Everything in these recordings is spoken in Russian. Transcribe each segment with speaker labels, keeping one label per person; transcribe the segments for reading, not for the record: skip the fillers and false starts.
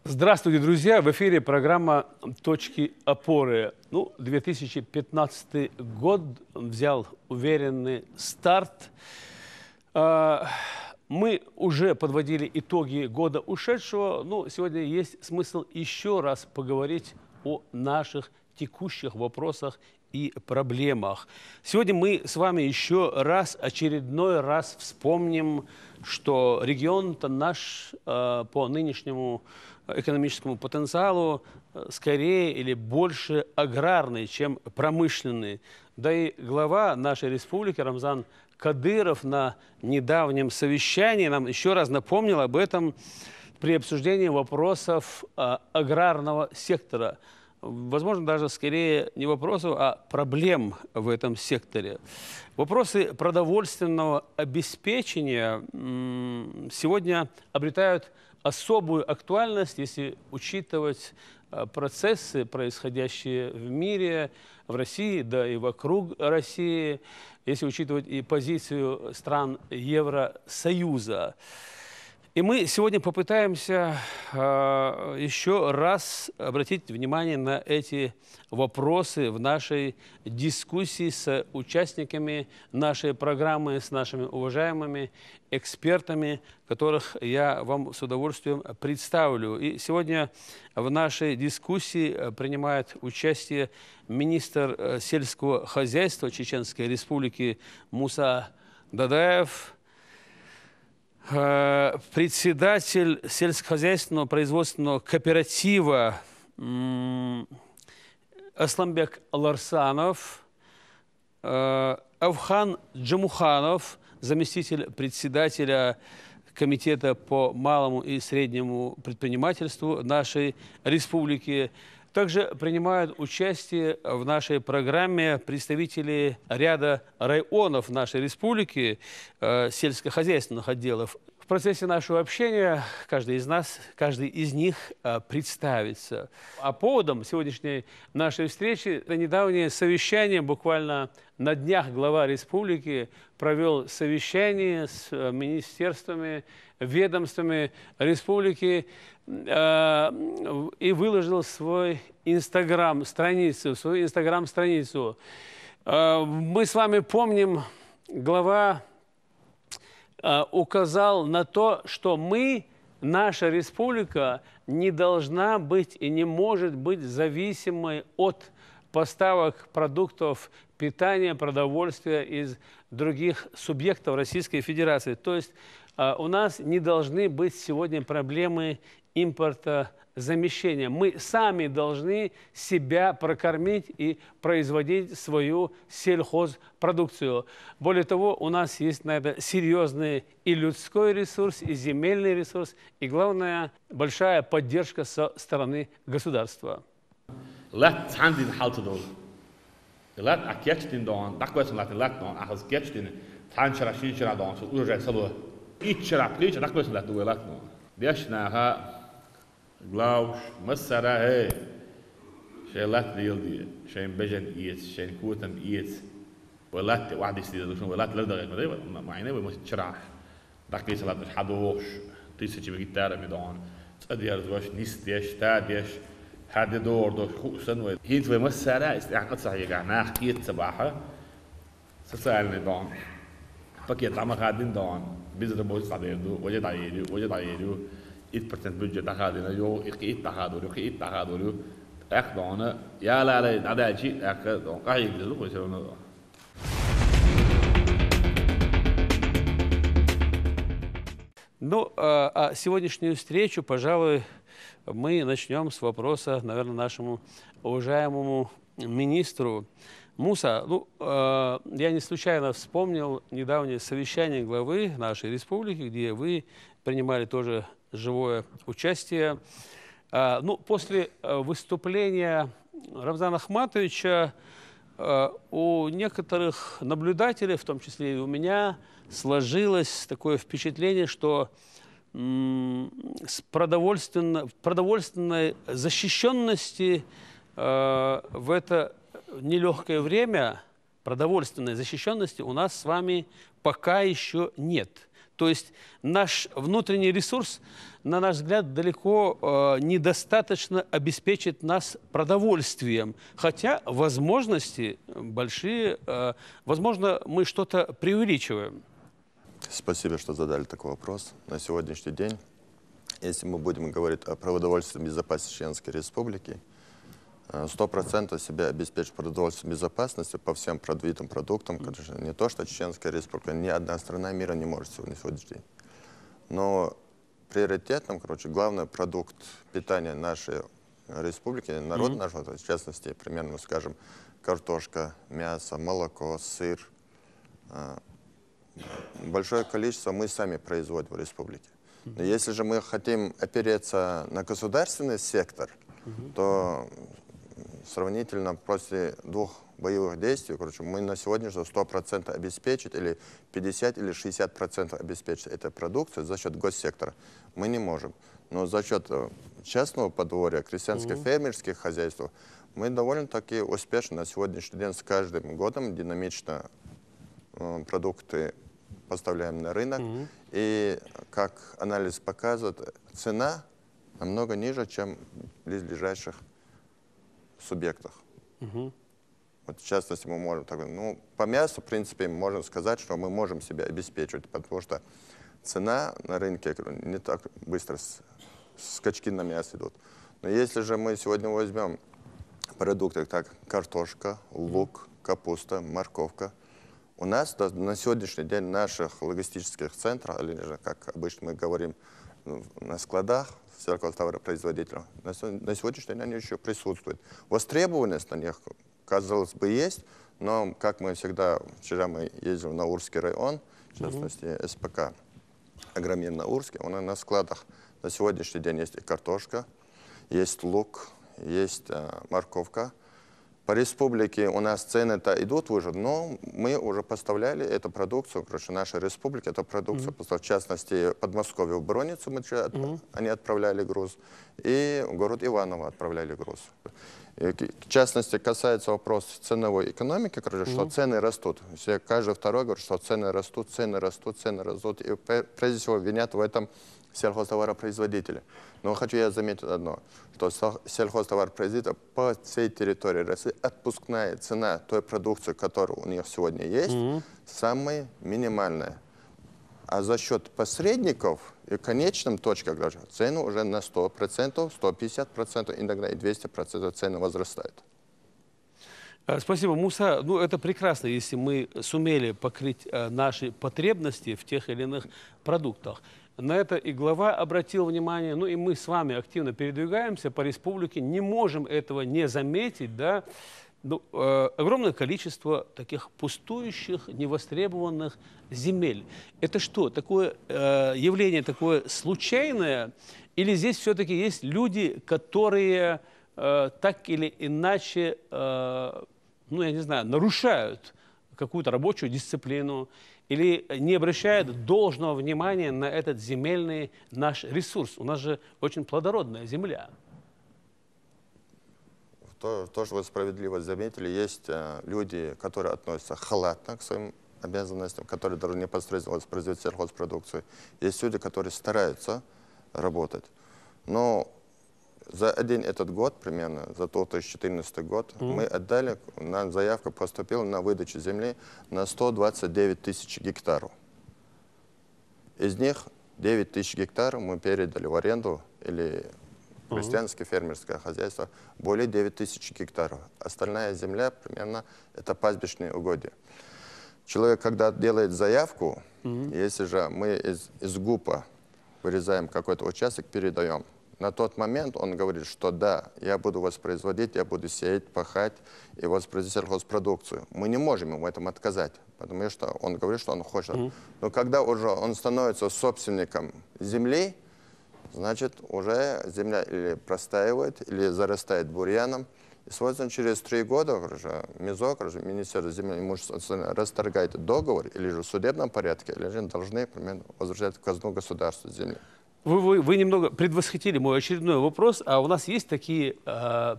Speaker 1: Здравствуйте, друзья! В эфире программа «Точки опоры». 2015 год взял уверенный старт. Мы уже подводили итоги года ушедшего, но сегодня есть смысл еще раз поговорить о наших текущих вопросах и проблемах. Сегодня мы с вами еще раз, очередной раз вспомним, что регион-то наш по нынешнему экономическому потенциалу скорее или больше аграрный, чем промышленный. Да и глава нашей республики Рамзан Кадыров на недавнем совещании нам еще раз напомнил об этом при обсуждении вопросов аграрного сектора. Возможно, даже скорее не вопросов, а проблем в этом секторе. Вопросы продовольственного обеспечения сегодня обретают особую актуальность, если учитывать процессы, происходящие в мире, в России, да и вокруг России, если учитывать и позицию стран Евросоюза. И мы сегодня попытаемся еще раз обратить внимание на эти вопросы в нашей дискуссии с участниками нашей программы, с нашими уважаемыми экспертами, которых я вам с удовольствием представлю. И сегодня в нашей дискуссии принимает участие министр сельского хозяйства Чеченской Республики Муса Дадаев, председатель сельскохозяйственного производственного кооператива Асламбек Ларсанов, Авхан Джамуханов, заместитель председателя Комитета по малому и среднему предпринимательству нашей республики. Также принимают участие в нашей программе представители ряда районов нашей республики, сельскохозяйственных отделов. В процессе нашего общения каждый из них представится. А поводом сегодняшней нашей встречи это недавнее совещание. Буквально на днях глава республики провел совещание с министерствами, ведомствами республики и выложил свою инстаграм-страницу. Мы с вами помним, глава указал на то, что наша республика, не должна быть и не может быть зависимой от поставок продуктов питания, продовольствия из других субъектов Российской Федерации. То есть у нас не должны быть сегодня проблемы импортозамещения. Мы сами должны себя прокормить и производить свою сельхозпродукцию. Более того, у нас есть на это серьезный и людской ресурс, и земельный ресурс, и, главное, большая поддержка со стороны государства.
Speaker 2: Glaush, Masara, hey, Shelat Lildi, Shane Bejan eats, Shane Kutam eats, Welat, what is the solution? Welat Lilda, my name was Chirach. That case a lot of Hadosh, this is a guitar midon. Adias was Nistish, Tadish, had the door, the Husan with Hint with Masara, is the Akatsayaga, Nach Kit Sabaha, Sassal Don. Paket Amakadin Don, visible Sadedu, what did I do? 1% budget تاخذنا يو إقيت تاخذوا أخذنا يا لا هذا شيء أخذ قاعد يجلسوا يسوونه.
Speaker 1: А сегодняшнюю встречу, пожалуй, мы начнем с вопроса, наверное, нашему уважаемому министру. Муса, я не случайно вспомнил недавнее совещание главы нашей республики, где вы принимали тоже живое участие. После выступления Рамзана Ахматовича у некоторых наблюдателей, в том числе и у меня, сложилось такое впечатление, что с продовольственной защищенности в это нелегкое время, продовольственной защищенности у нас с вами пока еще нет. То есть наш внутренний ресурс, на наш взгляд, далеко недостаточно обеспечит нас продовольствием. Хотя возможности большие, возможно, мы что-то преувеличиваем.
Speaker 3: Спасибо, что задали такой вопрос. На сегодняшний день, если мы будем говорить о продовольственной безопасности Чеченской Республики, 100% себя обеспечить продовольственной безопасностью по всем видам продуктам, конечно, не то, что Чеченская Республика, ни одна страна мира не может сегодня, сегодняшний день. Но приоритетным, главный продукт питания нашей республики, народ нашего, в частности, примерно, скажем, картошка, мясо, молоко, сыр, большое количество мы сами производим в республике. Но если же мы хотим опереться на государственный сектор, то сравнительно после 2 боевых действий, мы на сегодня 100% обеспечить, или 50 или 60% обеспечить этой продукцией за счет госсектора мы не можем. Но за счет частного подворья, крестьянско-фермерских хозяйств, мы довольно-таки успешно на сегодняшний день с каждым годом динамично продукты поставляем на рынок. И, как анализ показывает, цена намного ниже, чем в ближайших субъектах. Вот, в частности, мы можем, по мясу, в принципе, можно сказать, что мы можем себя обеспечивать, потому что цена на рынке не так быстро, скачки на мясо идут. Но если же мы сегодня возьмем продукты, как картошка, лук, капуста, морковка, у нас на сегодняшний день наших логистических центров, или же, как обычно мы говорим, на складах сельхозтоваропроизводителей, на сегодняшний день они еще присутствуют. Востребованность на них, казалось бы, есть, но, как мы всегда, вчера мы ездили на Урский район, в частности, СПК Агромир на Урске, у нас на складах на сегодняшний день есть и картошка, есть лук, есть морковка. По республике у нас цены-то идут уже, но мы уже поставляли эту продукцию, наша республика, эту продукцию, в частности, Подмосковье, в Броницу они отправляли груз, и в город Иваново отправляли груз. И, в частности, касается вопроса ценовой экономики, что цены растут. Каждый второй говорит, что цены растут, цены растут, цены растут, и прежде всего винят в этом сельхозтоваропроизводители. Но хочу я заметить одно, что сельхозтоваропроизводитель по всей территории России отпускная цена той продукции, которая у них сегодня есть, самая минимальная. А за счет посредников и конечным точкам цены уже на 100%, 150%, иногда и 200% цены возрастают.
Speaker 1: Спасибо, Муса. Ну, это прекрасно, если мы сумели покрыть наши потребности в тех или иных продуктах. На это и глава обратил внимание, ну и мы с вами активно передвигаемся по республике, не можем этого не заметить, да. Ну, огромное количество таких пустующих, невостребованных земель. Это что, такое явление такое случайное? Или здесь все-таки есть люди, которые так или иначе, ну, я не знаю, нарушают какую-то рабочую дисциплину или не обращают должного внимания на этот земельный наш ресурс? У нас же очень плодородная земля.
Speaker 3: Тоже вы справедливо заметили, есть люди, которые относятся халатно к своим обязанностям, которые даже непосредственно воспроизводят сельхозпродукцию. Есть люди, которые стараются работать. Но за один этот год, примерно, за 2014 год, мы отдали, на заявка поступила на выдачу земли на 129 тысяч гектаров. Из них 9 тысяч гектаров мы передали в аренду или крестьянское фермерское хозяйство, более 9 тысяч гектаров. Остальная земля, примерно, это пастбищные угодья. Человек, когда делает заявку, если же мы из ГУПа вырезаем какой-то участок, передаем, на тот момент он говорит, что да, я буду воспроизводить, я буду сеять, пахать и воспроизводить сельхозпродукцию. Мы не можем ему в этом отказать, потому что он говорит, что он хочет. Но когда уже он становится собственником земли, значит, уже земля или простаивает, или зарастает бурьяном. И, соответственно, через 3 года МИЗОК, Министерство земельного имущества, расторгает договор, или же в судебном порядке, или же должны, примерно, возвращать в казну государства земли.
Speaker 1: Вы немного предвосхитили мой очередной вопрос, а у нас есть такие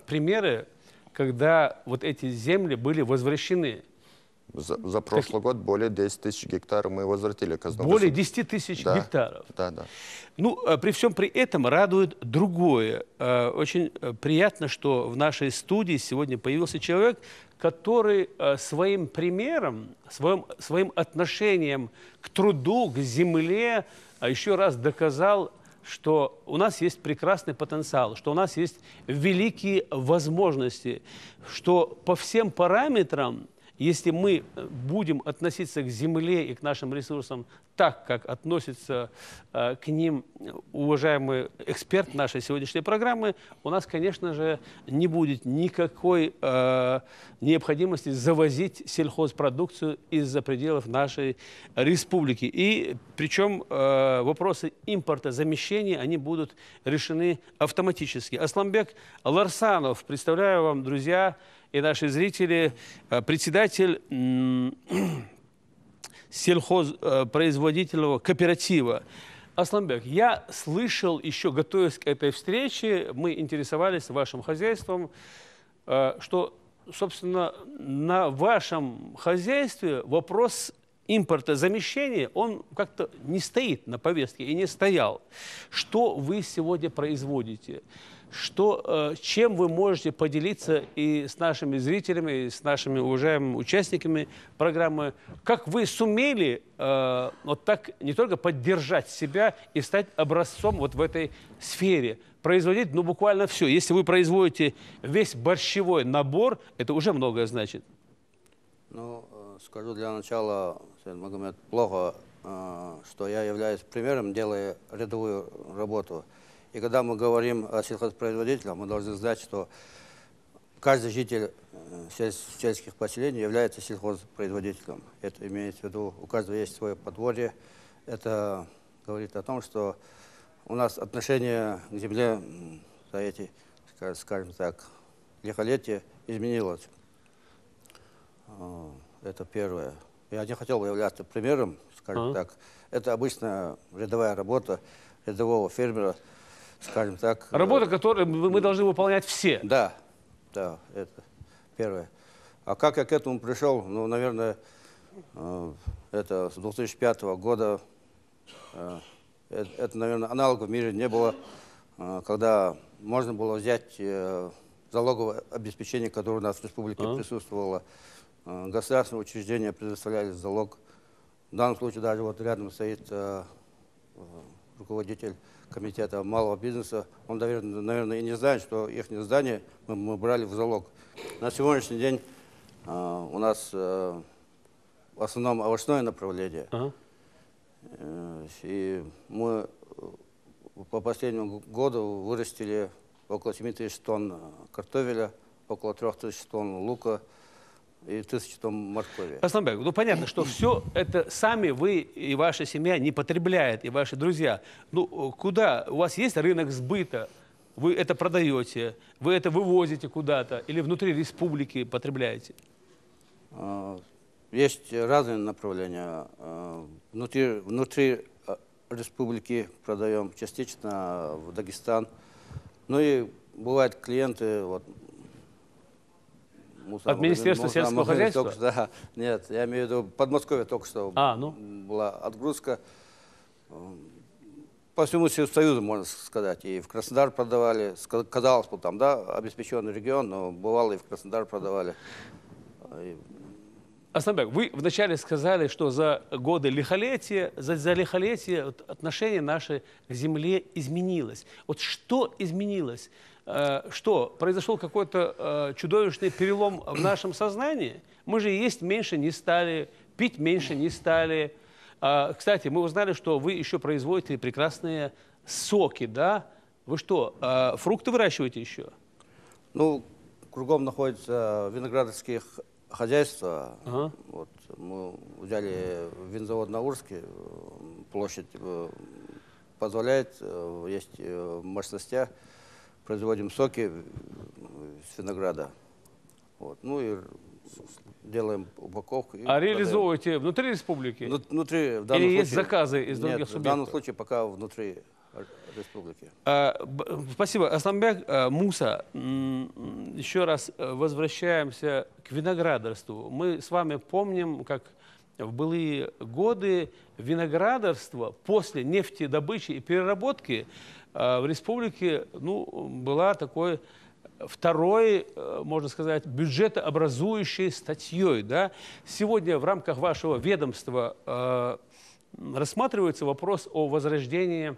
Speaker 1: примеры, когда вот эти земли были возвращены?
Speaker 3: За прошлый год более 10 тысяч гектаров мы возвратили казну.
Speaker 1: Более 10 тысяч гектаров.
Speaker 3: Да, да.
Speaker 1: Ну, при всем при этом радует другое. Очень приятно, что в нашей студии сегодня появился человек, который своим примером, своим отношением к труду, к земле еще раз доказал, что у нас есть прекрасный потенциал, что у нас есть великие возможности, что по всем параметрам, если мы будем относиться к земле и к нашим ресурсам так, как относится к ним уважаемый эксперт нашей сегодняшней программы, у нас, конечно же, не будет никакой необходимости завозить сельхозпродукцию из-за пределов нашей республики. И причем вопросы импорта, замещения, они будут решены автоматически. Асланбек Ларсанов, представляю вам, друзья и наши зрители, председатель сельхозпроизводительного кооператива. Асланбек, я слышал еще, готовясь к этой встрече, мы интересовались вашим хозяйством, что, собственно, на вашем хозяйстве вопрос импортозамещения, он как-то не стоит на повестке и не стоял. Что вы сегодня производите? Чем вы можете поделиться и с нашими зрителями, и с нашими уважаемыми участниками программы? Как вы сумели вот так не только поддержать себя и стать образцом вот в этой сфере? Производить, ну, буквально все. Если вы производите весь борщевой набор, это уже многое значит.
Speaker 4: Ну, скажу для начала, Саид Магомед, плохо, что я являюсь примером, делая рядовую работу. И когда мы говорим о сельхозпроизводителях, мы должны знать, что каждый житель сельских поселений является сельхозпроизводителем. Это имеется в виду, у каждого есть свое подворье. Это говорит о том, что у нас отношение к земле за эти, скажем так, лихолетия изменилось. Это первое. Я не хотел бы являться примером, скажем так. Это обычно рядовая работа рядового фермера, скажем так.
Speaker 1: Работа, которую мы должны выполнять все.
Speaker 4: Да, да, это первое. А как я к этому пришел? Ну, наверное, это с 2005 года. Это, наверное, аналогов в мире не было, когда можно было взять залоговое обеспечение, которое у нас в республике присутствовало. Государственные учреждения предоставляли залог. В данном случае даже вот рядом стоит руководитель комитета малого бизнеса. Он, наверное, и не знает, что их здание мы брали в залог. На сегодняшний день у нас в основном овощное направление. И мы по последнему году вырастили около 7 тысяч тонн картофеля, около 3 тысяч тонн лука и 1000 тонн моркови.
Speaker 1: Асланбек, ну понятно, что все это сами вы и ваша семья не потребляет, и ваши друзья. Ну куда? У вас есть рынок сбыта? Вы это продаете? Вы это вывозите куда-то? Или внутри республики потребляете?
Speaker 4: Есть разные направления. Внутри республики продаем частично в Дагестан. Ну и бывают клиенты, вот,
Speaker 1: от Министерства сельского хозяйства?
Speaker 4: Да, нет, я имею в виду Подмосковье только что была отгрузка. По всему Союзу, можно сказать. И в Краснодар продавали. Казалось бы, там, да, обеспеченный регион, но бывало и в Краснодар продавали.
Speaker 1: Асланбек, вы вначале сказали, что за годы лихолетия, за лихолетие отношение наше к земле изменилось. Вот что изменилось? Что, произошел какой-то чудовищный перелом в нашем сознании? Мы же есть меньше не стали, пить меньше не стали. Кстати, мы узнали, что вы еще производите прекрасные соки, да? Вы что, фрукты выращиваете еще?
Speaker 4: Ну, кругом находятся виноградарские хозяйства. Вот, мы взяли винзавод на Урске, площадь позволяет, есть мощностя. Производим соки с винограда. Вот. Ну и делаем упаковку.
Speaker 1: А реализовываете внутри республики?
Speaker 4: Внутри, в данном
Speaker 1: Или
Speaker 4: случае,
Speaker 1: есть заказы из других
Speaker 4: нет,
Speaker 1: субъектов?
Speaker 4: В данном случае пока внутри республики.
Speaker 1: Спасибо. Асланбек, Муса, еще раз возвращаемся к виноградарству. Мы с вами помним, как в былые годы виноградарство после нефтедобычи и переработки в республике была такой второй, можно сказать, бюджетообразующей статьей. Да? Сегодня в рамках вашего ведомства рассматривается вопрос о возрождении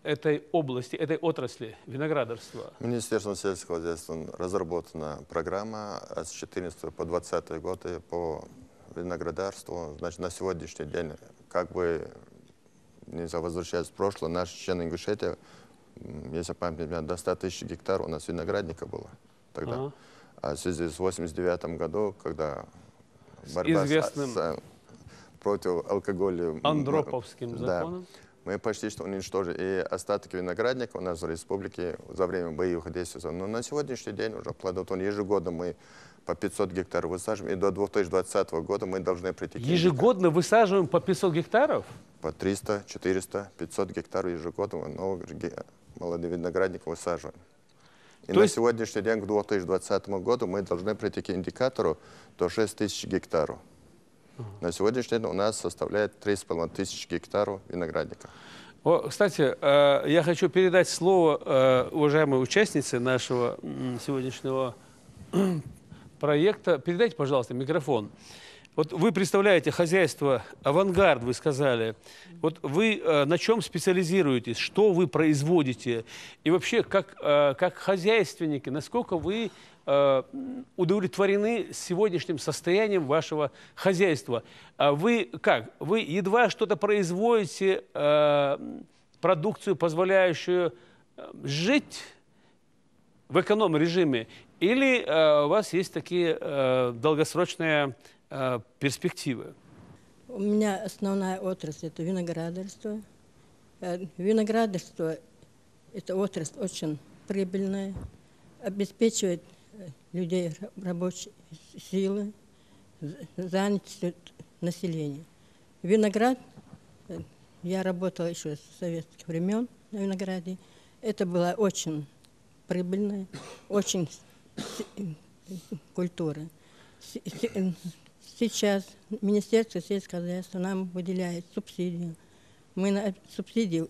Speaker 1: этой области, этой отрасли виноградарства.
Speaker 3: Министерством сельского хозяйства разработана программа с 14 по 20 годы по виноградарству. Значит, на сегодняшний день, как бы, нельзя возвращаться в прошлое, наш член Ингушетия, если память меня, до 100 тысяч гектаров у нас виноградника было тогда. А в связи с 89 году, когда борьба против алкоголя...
Speaker 1: Андроповским законом.
Speaker 3: Мы почти что уничтожили и остатки виноградника у нас в республике за время боевых действий. Но на сегодняшний день уже плодотворно. Ежегодно мы по 500 гектаров высаживаем. И до 2020 года мы должны прийти...
Speaker 1: Ежегодно высаживаем по 500 гектаров?
Speaker 3: По 300, 400, 500 гектаров ежегодно новых молодых виноградников высаживаем. И на сегодняшний день, к 2020 году, мы должны прийти к индикатору до 6 тысяч гектаров. На сегодняшний день у нас составляет 3,5 тысячи гектаров виноградника.
Speaker 1: Кстати, я хочу передать слово уважаемой участнице нашего сегодняшнего проекта. Передайте, пожалуйста, микрофон. Вот вы представляете хозяйство «Авангард», вы сказали. Вот вы на чем специализируетесь, что вы производите? И вообще, как хозяйственники, насколько вы удовлетворены сегодняшним состоянием вашего хозяйства? Вы как? Вы едва что-то производите, продукцию, позволяющую жить в эконом-режиме? Или у вас есть такие долгосрочные перспективы?
Speaker 5: У меня основная отрасль – это виноградарство. Виноградарство – это отрасль очень прибыльная, обеспечивает людей рабочей силы, занятость населения. Виноград, я работала еще с советских времен на винограде, это была очень прибыльная, очень культура. Сейчас Министерство сельского хозяйства нам выделяет субсидию. Мы на субсидию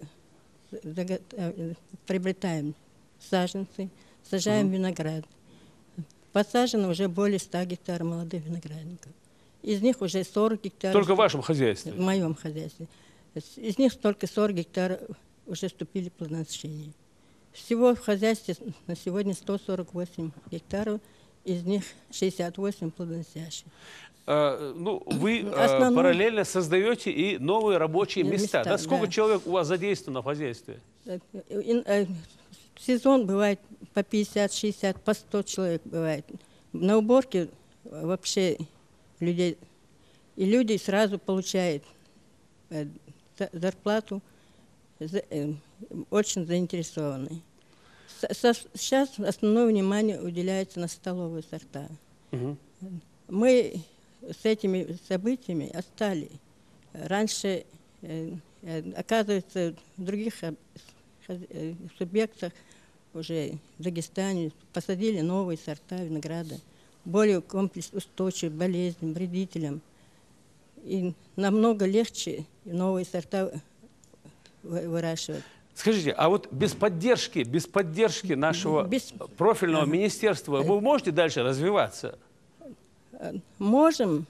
Speaker 5: приобретаем саженцы, сажаем виноград. Посажено уже более 100 гектаров молодых виноградников. Из них уже 40 гектаров...
Speaker 1: Только в вашем хозяйстве?
Speaker 5: В моем хозяйстве. Из них только 40 гектаров уже вступили в плодоношение. Всего в хозяйстве на сегодня 148 гектаров, из них 68 плодоносящих.
Speaker 1: Вы параллельно создаете и новые рабочие места. Да? Сколько человек у вас задействовано в хозяйстве?
Speaker 5: В сезон бывает по 50, 60, по 100 человек бывает. На уборке вообще людей... И люди сразу получают зарплату, очень заинтересованы. Сейчас основное внимание уделяется на столовые сорта. Мы с этими событиями отстали. Раньше, оказывается, в других субъектах, уже в Дагестане, посадили новые сорта винограда, более комплекс устойчив к болезням, вредителям. И намного легче новые сорта выращивать.
Speaker 1: Скажите, а вот без поддержки нашего профильного министерства вы можете дальше развиваться?
Speaker 5: Можем,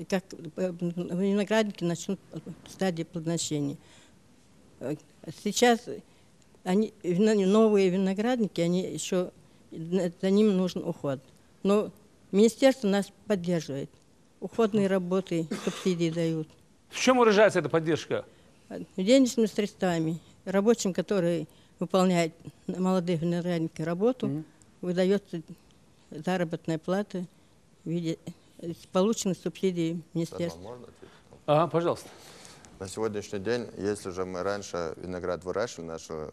Speaker 5: как виноградники начнут стадии плодоношения. Сейчас новые виноградники, за ними нужен уход. Но министерство нас поддерживает. Уходные работы, субсидии дают.
Speaker 1: В чем выражается эта поддержка?
Speaker 5: Денежными средствами. Рабочим, которые выполняют на молодых виноградниках работу, выдается заработная плата в виде полученной субсидии министерства.
Speaker 1: Пожалуйста.
Speaker 3: На сегодняшний день, если же мы раньше виноград выращивали, наше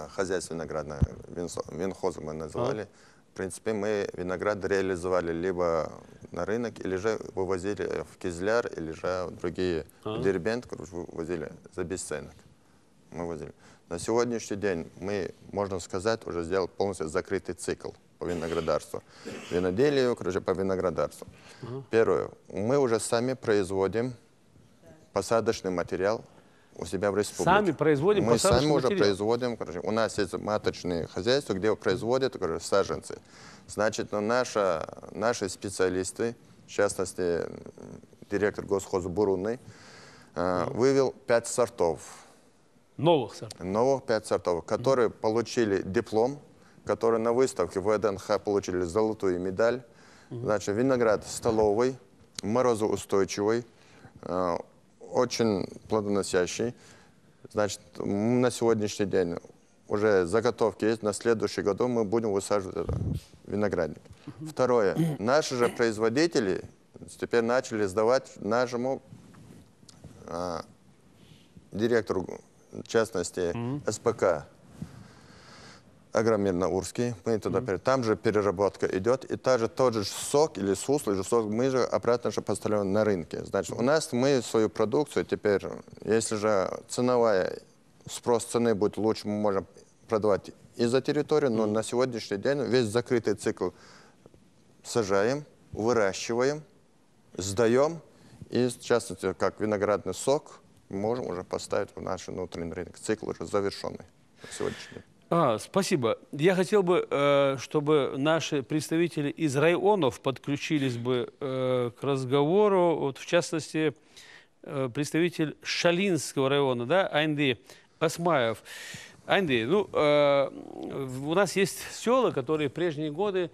Speaker 3: хозяйство виноградное, винхозом мы называли, в принципе, мы виноград реализовали либо на рынок, или же вывозили в Кизляр, или же в другие Дербент, вывозили за бесценок. мы возили. На сегодняшний день мы, можно сказать, уже сделали полностью закрытый цикл по виноградарству. Виноделию, короче, по виноградарству. Первое. Мы уже сами производим посадочный материал у себя в республике.
Speaker 1: Сами производим посадочный
Speaker 3: Мы сами
Speaker 1: материал?
Speaker 3: уже производим. Короче, у нас есть маточные хозяйства, где производят, короче, саженцы. Значит, наши специалисты, в частности, директор госхоза Бурунный, вывел 5 сортов.
Speaker 1: Новых сортов?
Speaker 3: Новых 5 сортов, которые получили диплом, которые на выставке в ВДНХ получили золотую медаль. Значит, виноград столовый, морозоустойчивый, очень плодоносящий. Значит, на сегодняшний день уже заготовки есть. На следующий году мы будем высаживать виноградник. Второе. Наши же производители теперь начали сдавать нашему директору, в частности, СПК Агромир Наурский. Мы туда там же переработка идет, и тот же сок или сусло, или сок мы же обратно же поставляем на рынке. Значит, у нас мы свою продукцию теперь, если же спрос цены будет лучше, мы можем продавать и за территорию, но на сегодняшний день весь закрытый цикл сажаем, выращиваем, сдаем, и в частности, как виноградный сок, можем уже поставить в наш внутренний рынок. Цикл уже завершенный на сегодняшний день.
Speaker 1: Спасибо. Я хотел бы, чтобы наши представители из районов подключились бы к разговору. Вот, в частности, представитель Шалинского района, да, Айнди Осмаев. Айнди, у нас есть села, которые в прежние годы,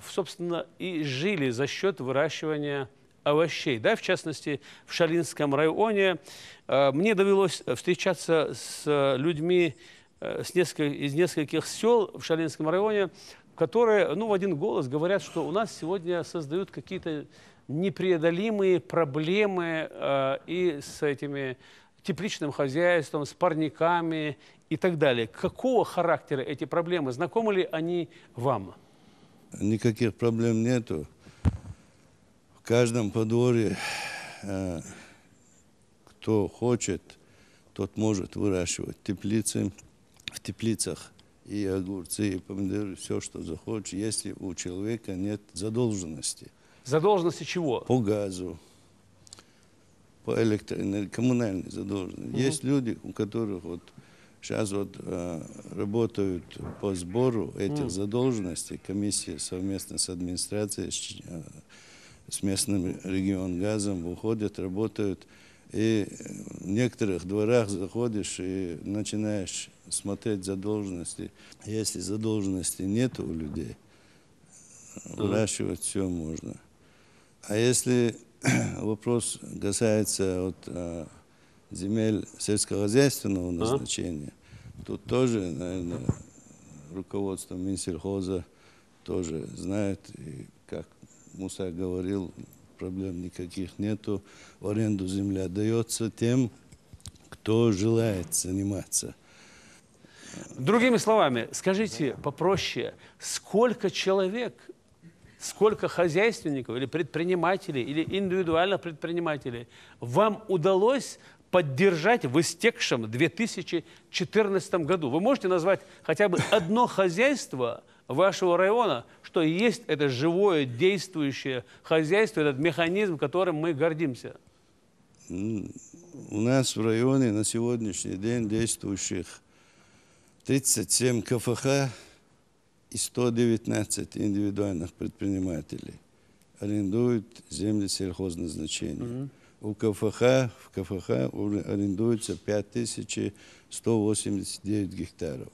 Speaker 1: собственно, и жили за счет выращивания овощей. Да, в частности, в Шалинском районе мне довелось встречаться с людьми из нескольких сел в Шалинском районе, которые, в один голос говорят, что у нас сегодня создают какие-то непреодолимые проблемы и с этими тепличным хозяйством, с парниками и так далее. Какого характера эти проблемы? Знакомы ли они вам?
Speaker 6: Никаких проблем нету. В каждом подворье, кто хочет, тот может выращивать теплицы. В теплицах и огурцы, и помидоры, все, что захочешь, если у человека нет задолженности.
Speaker 1: Задолженности чего?
Speaker 6: По газу, по электроэнергии, коммунальной задолженности. Есть люди, у которых сейчас работают по сбору этих задолженностей, комиссия совместно с администрацией, с местным регионгазом выходят, работают. И в некоторых дворах заходишь и начинаешь смотреть задолженности. Если задолженности нет у людей, выращивать все можно. А если вопрос касается земель сельскохозяйственного назначения, тут тоже, наверное, руководство Минсельхоза тоже знает, и как Муса говорил, проблем никаких нету. В аренду земля дается тем, кто желает заниматься.
Speaker 1: Другими словами, скажите попроще, сколько человек, сколько хозяйственников или предпринимателей, или индивидуальных предпринимателей вам удалось поддержать в истекшем 2014 году? Вы можете назвать хотя бы одно хозяйство вашего района, что есть это живое, действующее хозяйство, этот механизм, которым мы гордимся?
Speaker 6: У нас в районе на сегодняшний день действующих 37 КФХ и 119 индивидуальных предпринимателей арендуют земли сельхозназначения. В КФХ арендуется 5189 гектаров.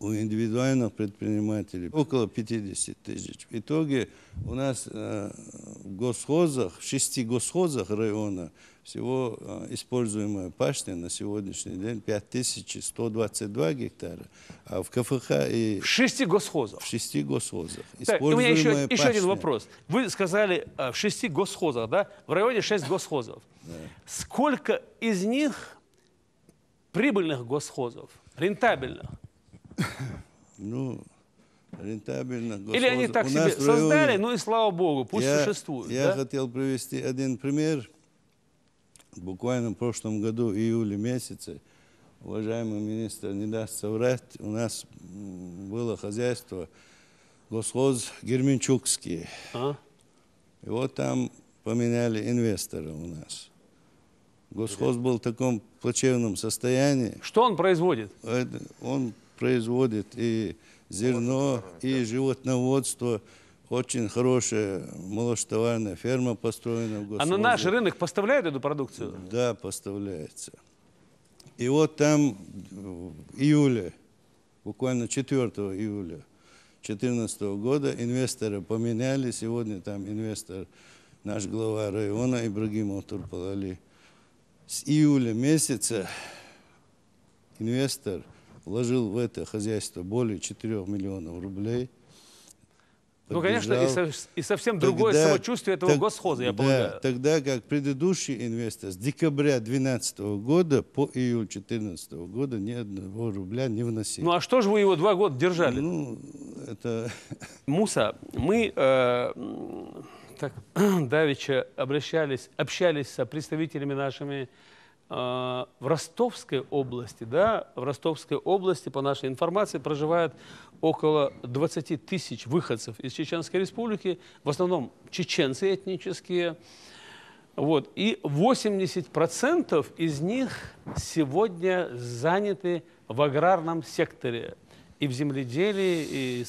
Speaker 6: У индивидуальных предпринимателей около 50 тысяч. В итоге у нас в госхозах, в 6 госхозах района всего используемая пашня на сегодняшний день 5122 гектара, а в КФХ и...
Speaker 1: В 6 госхозах?
Speaker 6: В 6 госхозах.
Speaker 1: Так, у меня еще один вопрос. Вы сказали в 6 госхозах, да? В районе 6 госхозов. Да. Сколько из них прибыльных госхозов, рентабельных?
Speaker 6: Рентабельных госхозов.
Speaker 1: Или они так себе создали, и слава богу, пусть существуют.
Speaker 6: Я хотел привести один пример. Буквально в прошлом году, в июле месяце, уважаемый министр не даст соврать, у нас было хозяйство госхоз Герменчукский. И вот там поменяли инвестора у нас. Госхоз был в таком плачевном состоянии.
Speaker 1: Что он производит?
Speaker 6: Он производит и зерно, и животноводство. Очень хорошая молочтоварная ферма построена в госхозе.
Speaker 1: А на наш рынок поставляют эту продукцию?
Speaker 6: Да, поставляется. И вот там в июле, буквально 4 июля 2014 года инвесторы поменяли. Сегодня там инвестор, наш глава района Ибрагимов Турпалали. С июля месяца инвестор вложил в это хозяйство более 4 миллионов рублей.
Speaker 1: Ну, конечно, и совсем другое самочувствие этого госхоза, я полагаю.
Speaker 6: Тогда как предыдущий инвестор с декабря 2012 года по июль 2014 года ни одного рубля не вносил.
Speaker 1: Ну, а что же вы его 2 года держали?
Speaker 6: Ну, это...
Speaker 1: Муса, мы так давеча общались с представителями нашими в Ростовской области, да, в Ростовской области, по нашей информации, проживает около 20 тысяч выходцев из Чеченской Республики, в основном чеченцы этнические, вот, и 80% из них сегодня заняты в аграрном секторе, и в земледелии,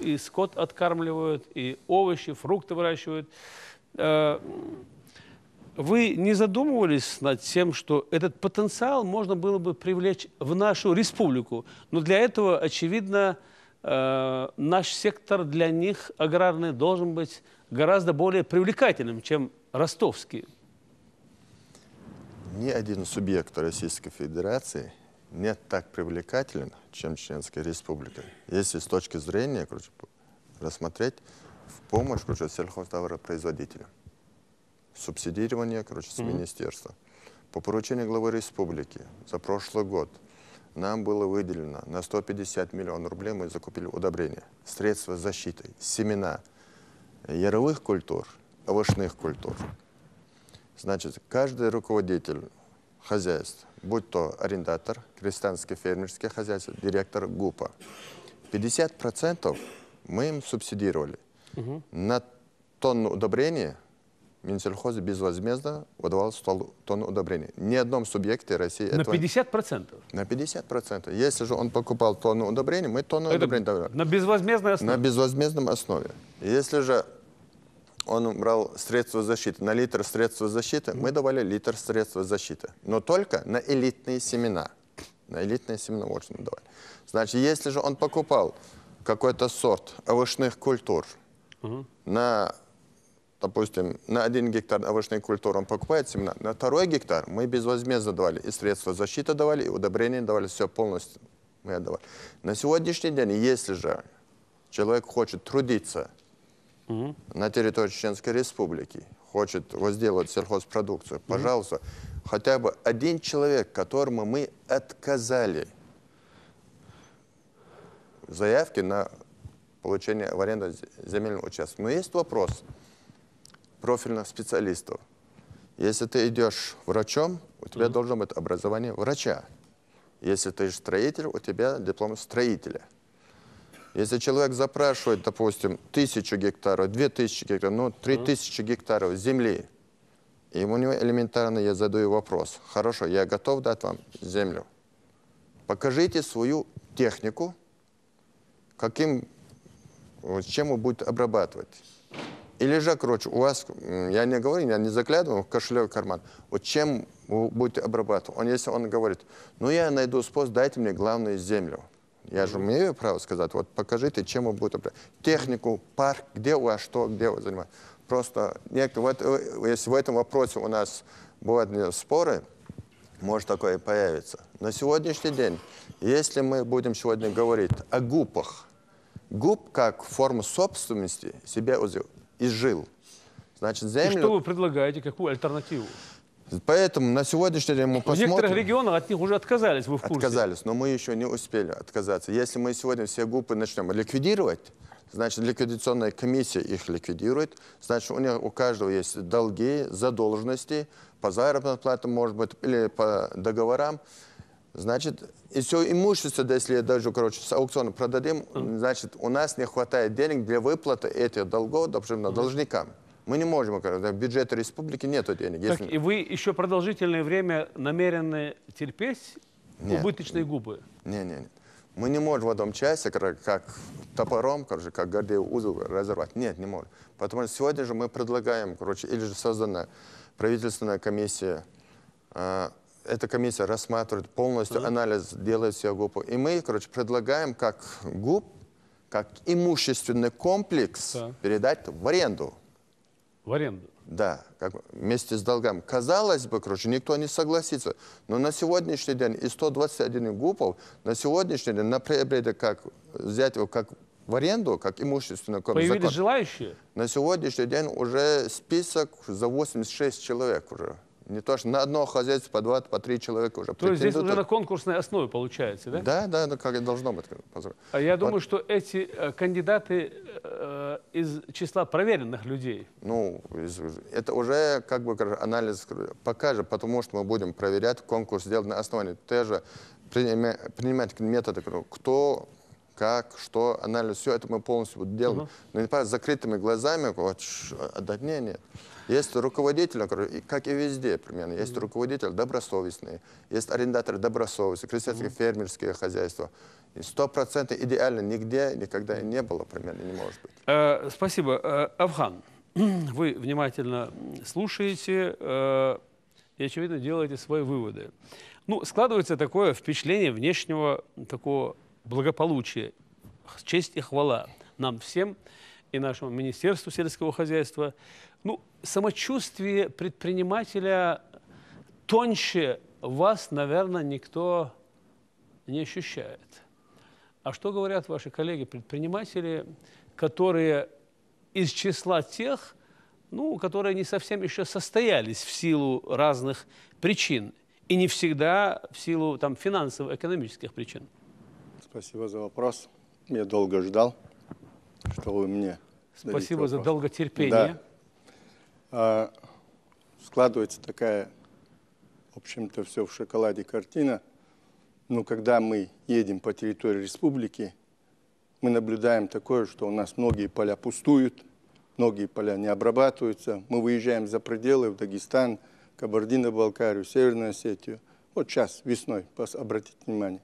Speaker 1: и скот откармливают, и овощи, фрукты выращивают. Вы не задумывались над тем, что этот потенциал можно было бы привлечь в нашу республику? Но для этого, очевидно, наш сектор для них аграрный должен быть гораздо более привлекательным, чем ростовский.
Speaker 3: Ни один субъект Российской Федерации не так привлекателен, чем Чеченская Республика. Если с точки зрения, рассмотреть в помощь сельхозтоваропроизводителям. Субсидирование, с министерства. По поручению главы республики за прошлый год нам было выделено на 150 миллионов рублей, мы закупили удобрения, средства защиты, семена яровых культур, овощных культур. Значит, каждый руководитель хозяйств, будь то арендатор, крестьянское фермерское хозяйство, директор ГУПа, 50% мы им субсидировали. На тонну удобрения Минсельхоз безвозмездно выдавал 100 тонн удобрений. Ни одном субъекте России
Speaker 1: на
Speaker 3: этого...
Speaker 1: 50%?
Speaker 3: На 50%. Если же он покупал тонну удобрений, мы тонну удобрений давали.
Speaker 1: На безвозмездной основе?
Speaker 3: На безвозмездном основе. Если же он брал средства защиты, на литр средства защиты, мы давали литр средства защиты. Но только на элитные семена. На элитные семена очень давали. Значит, если же он покупал какой-то сорт овощных культур на... Допустим, на 1 гектар овощной культуры он покупает семена, на 2 гектар мы безвозмездно давали. И средства защиты давали, и удобрения давали, все полностью мы отдавали. На сегодняшний день, если же человек хочет трудиться на территории Чеченской Республики, хочет возделывать сельхозпродукцию, пожалуйста, хотя бы один человек, которому мы отказали заявки на получение в аренду земельного участка. Но есть вопрос профильных специалистов. Если ты идешь врачом, у тебя должно быть образование врача. Если ты строитель, у тебя диплом строителя. Если человек запрашивает, допустим, 1000 гектаров, 2000 гектаров, ну, 3000 гектаров земли, и у него элементарно я задаю вопрос. Хорошо, я готов дать вам землю. Покажите свою технику, чем вы будете обрабатывать. Или же, короче, у вас, я не говорю, я не заглядываю в кошелек, в карман, вот чем вы будете обрабатывать. Если он говорит, ну я найду способ, дайте мне главную землю. Я же имею право сказать, вот покажите, чем вы будете обрабатывать. Технику, парк, где у вас что, где вы занимаетесь. Просто, если в этом вопросе у нас бывают споры, может такое появиться. На сегодняшний день, если мы будем сегодня говорить о ГУПах, ГУП как форма собственности себя изжил. Значит, землю...
Speaker 1: И что вы предлагаете, какую альтернативу?
Speaker 3: Поэтому на сегодняшний день мы посмотрим...
Speaker 1: В некоторых регионах от них уже отказались, вы в курсе?
Speaker 3: Отказались, но мы еще не успели отказаться. Если мы сегодня все ГУПы начнем ликвидировать, значит, ликвидационная комиссия их ликвидирует, значит, у каждого есть долги, задолженности, по заработной плате, может быть, или по договорам. Значит, и все имущество, если даже, короче, с аукциона продадим, значит, у нас не хватает денег для выплаты этих долгов, допустим, должникам. Мы не можем, в бюджете республики нету денег.
Speaker 1: Так,
Speaker 3: Если...
Speaker 1: и вы еще продолжительное время намерены терпеть убыточные губы?
Speaker 3: Нет. Мы не можем в этом части, как топором, короче, как гордей узел разорвать. Нет, не можем. Потому что сегодня же мы предлагаем, короче, или же создана правительственная комиссия. Эта комиссия рассматривает полностью анализ, делает все ГУП. И мы, короче, предлагаем как ГУП, как имущественный комплекс передать в аренду.
Speaker 1: В аренду?
Speaker 3: Да, как вместе с долгами. Казалось бы, короче, никто не согласится. Но на сегодняшний день из 121 ГУПов, на сегодняшний день на приобретение как взять его как в аренду, как имущественный комплекс.
Speaker 1: Появились желающие?
Speaker 3: На сегодняшний день уже список за 86 человек уже. Не то, что на одно хозяйство по 2, по 3 человека уже.
Speaker 1: То есть здесь уже на конкурсной основе получается, да?
Speaker 3: Да, как и должно быть.
Speaker 1: А я думаю, что эти кандидаты из числа проверенных людей.
Speaker 3: Ну, это уже как бы анализ покажет, потому что мы будем проверять конкурс, делать на основании тоже принимать методы, кто, как, что, анализ, все это мы полностью будем делать. Но не с закрытыми глазами, вот, отдать нет. Есть руководители, как и везде примерно, есть руководители добросовестные, есть арендаторы добросовестные, крестьянские фермерские хозяйства. 100% идеально нигде никогда и не было, примерно не может быть.
Speaker 1: Спасибо. Авхан, вы внимательно слушаете и, очевидно, делаете свои выводы. Ну, складывается такое впечатление внешнего такого благополучия, честь и хвала нам всем и нашему Министерству сельского хозяйства. Ну, самочувствие предпринимателя тоньше вас, наверное, никто не ощущает. А что говорят ваши коллеги-предприниматели, которые из числа тех, ну, которые не совсем еще состоялись в силу разных причин, и не всегда в силу там, финансово-экономических причин?
Speaker 7: Спасибо за вопрос. Я долго ждал, что вы мне
Speaker 1: Спасибо за долготерпение.
Speaker 7: Да. Складывается такая, в общем-то, все в шоколаде картина. Но когда мы едем по территории республики, мы наблюдаем такое, что у нас многие поля пустуют, многие поля не обрабатываются. Мы выезжаем за пределы, в Дагестан, Кабардино-Балкарию, Северную Осетию. Вот сейчас, весной, обратите внимание.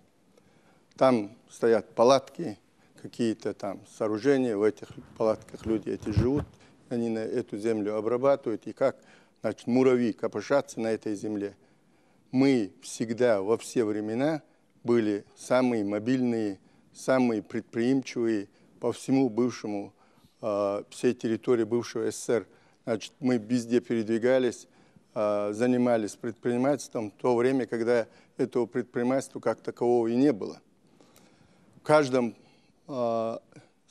Speaker 7: Там стоят палатки, какие-то там сооружения, в этих палатках люди эти живут, они на эту землю обрабатывают, и как, значит, муравьи копошатся на этой земле. Мы всегда, во все времена, были самые мобильные, самые предприимчивые по всему бывшему, всей территории бывшего СССР. Значит, мы везде передвигались, занимались предпринимательством в то время, когда этого предпринимательства как такового и не было. В каждом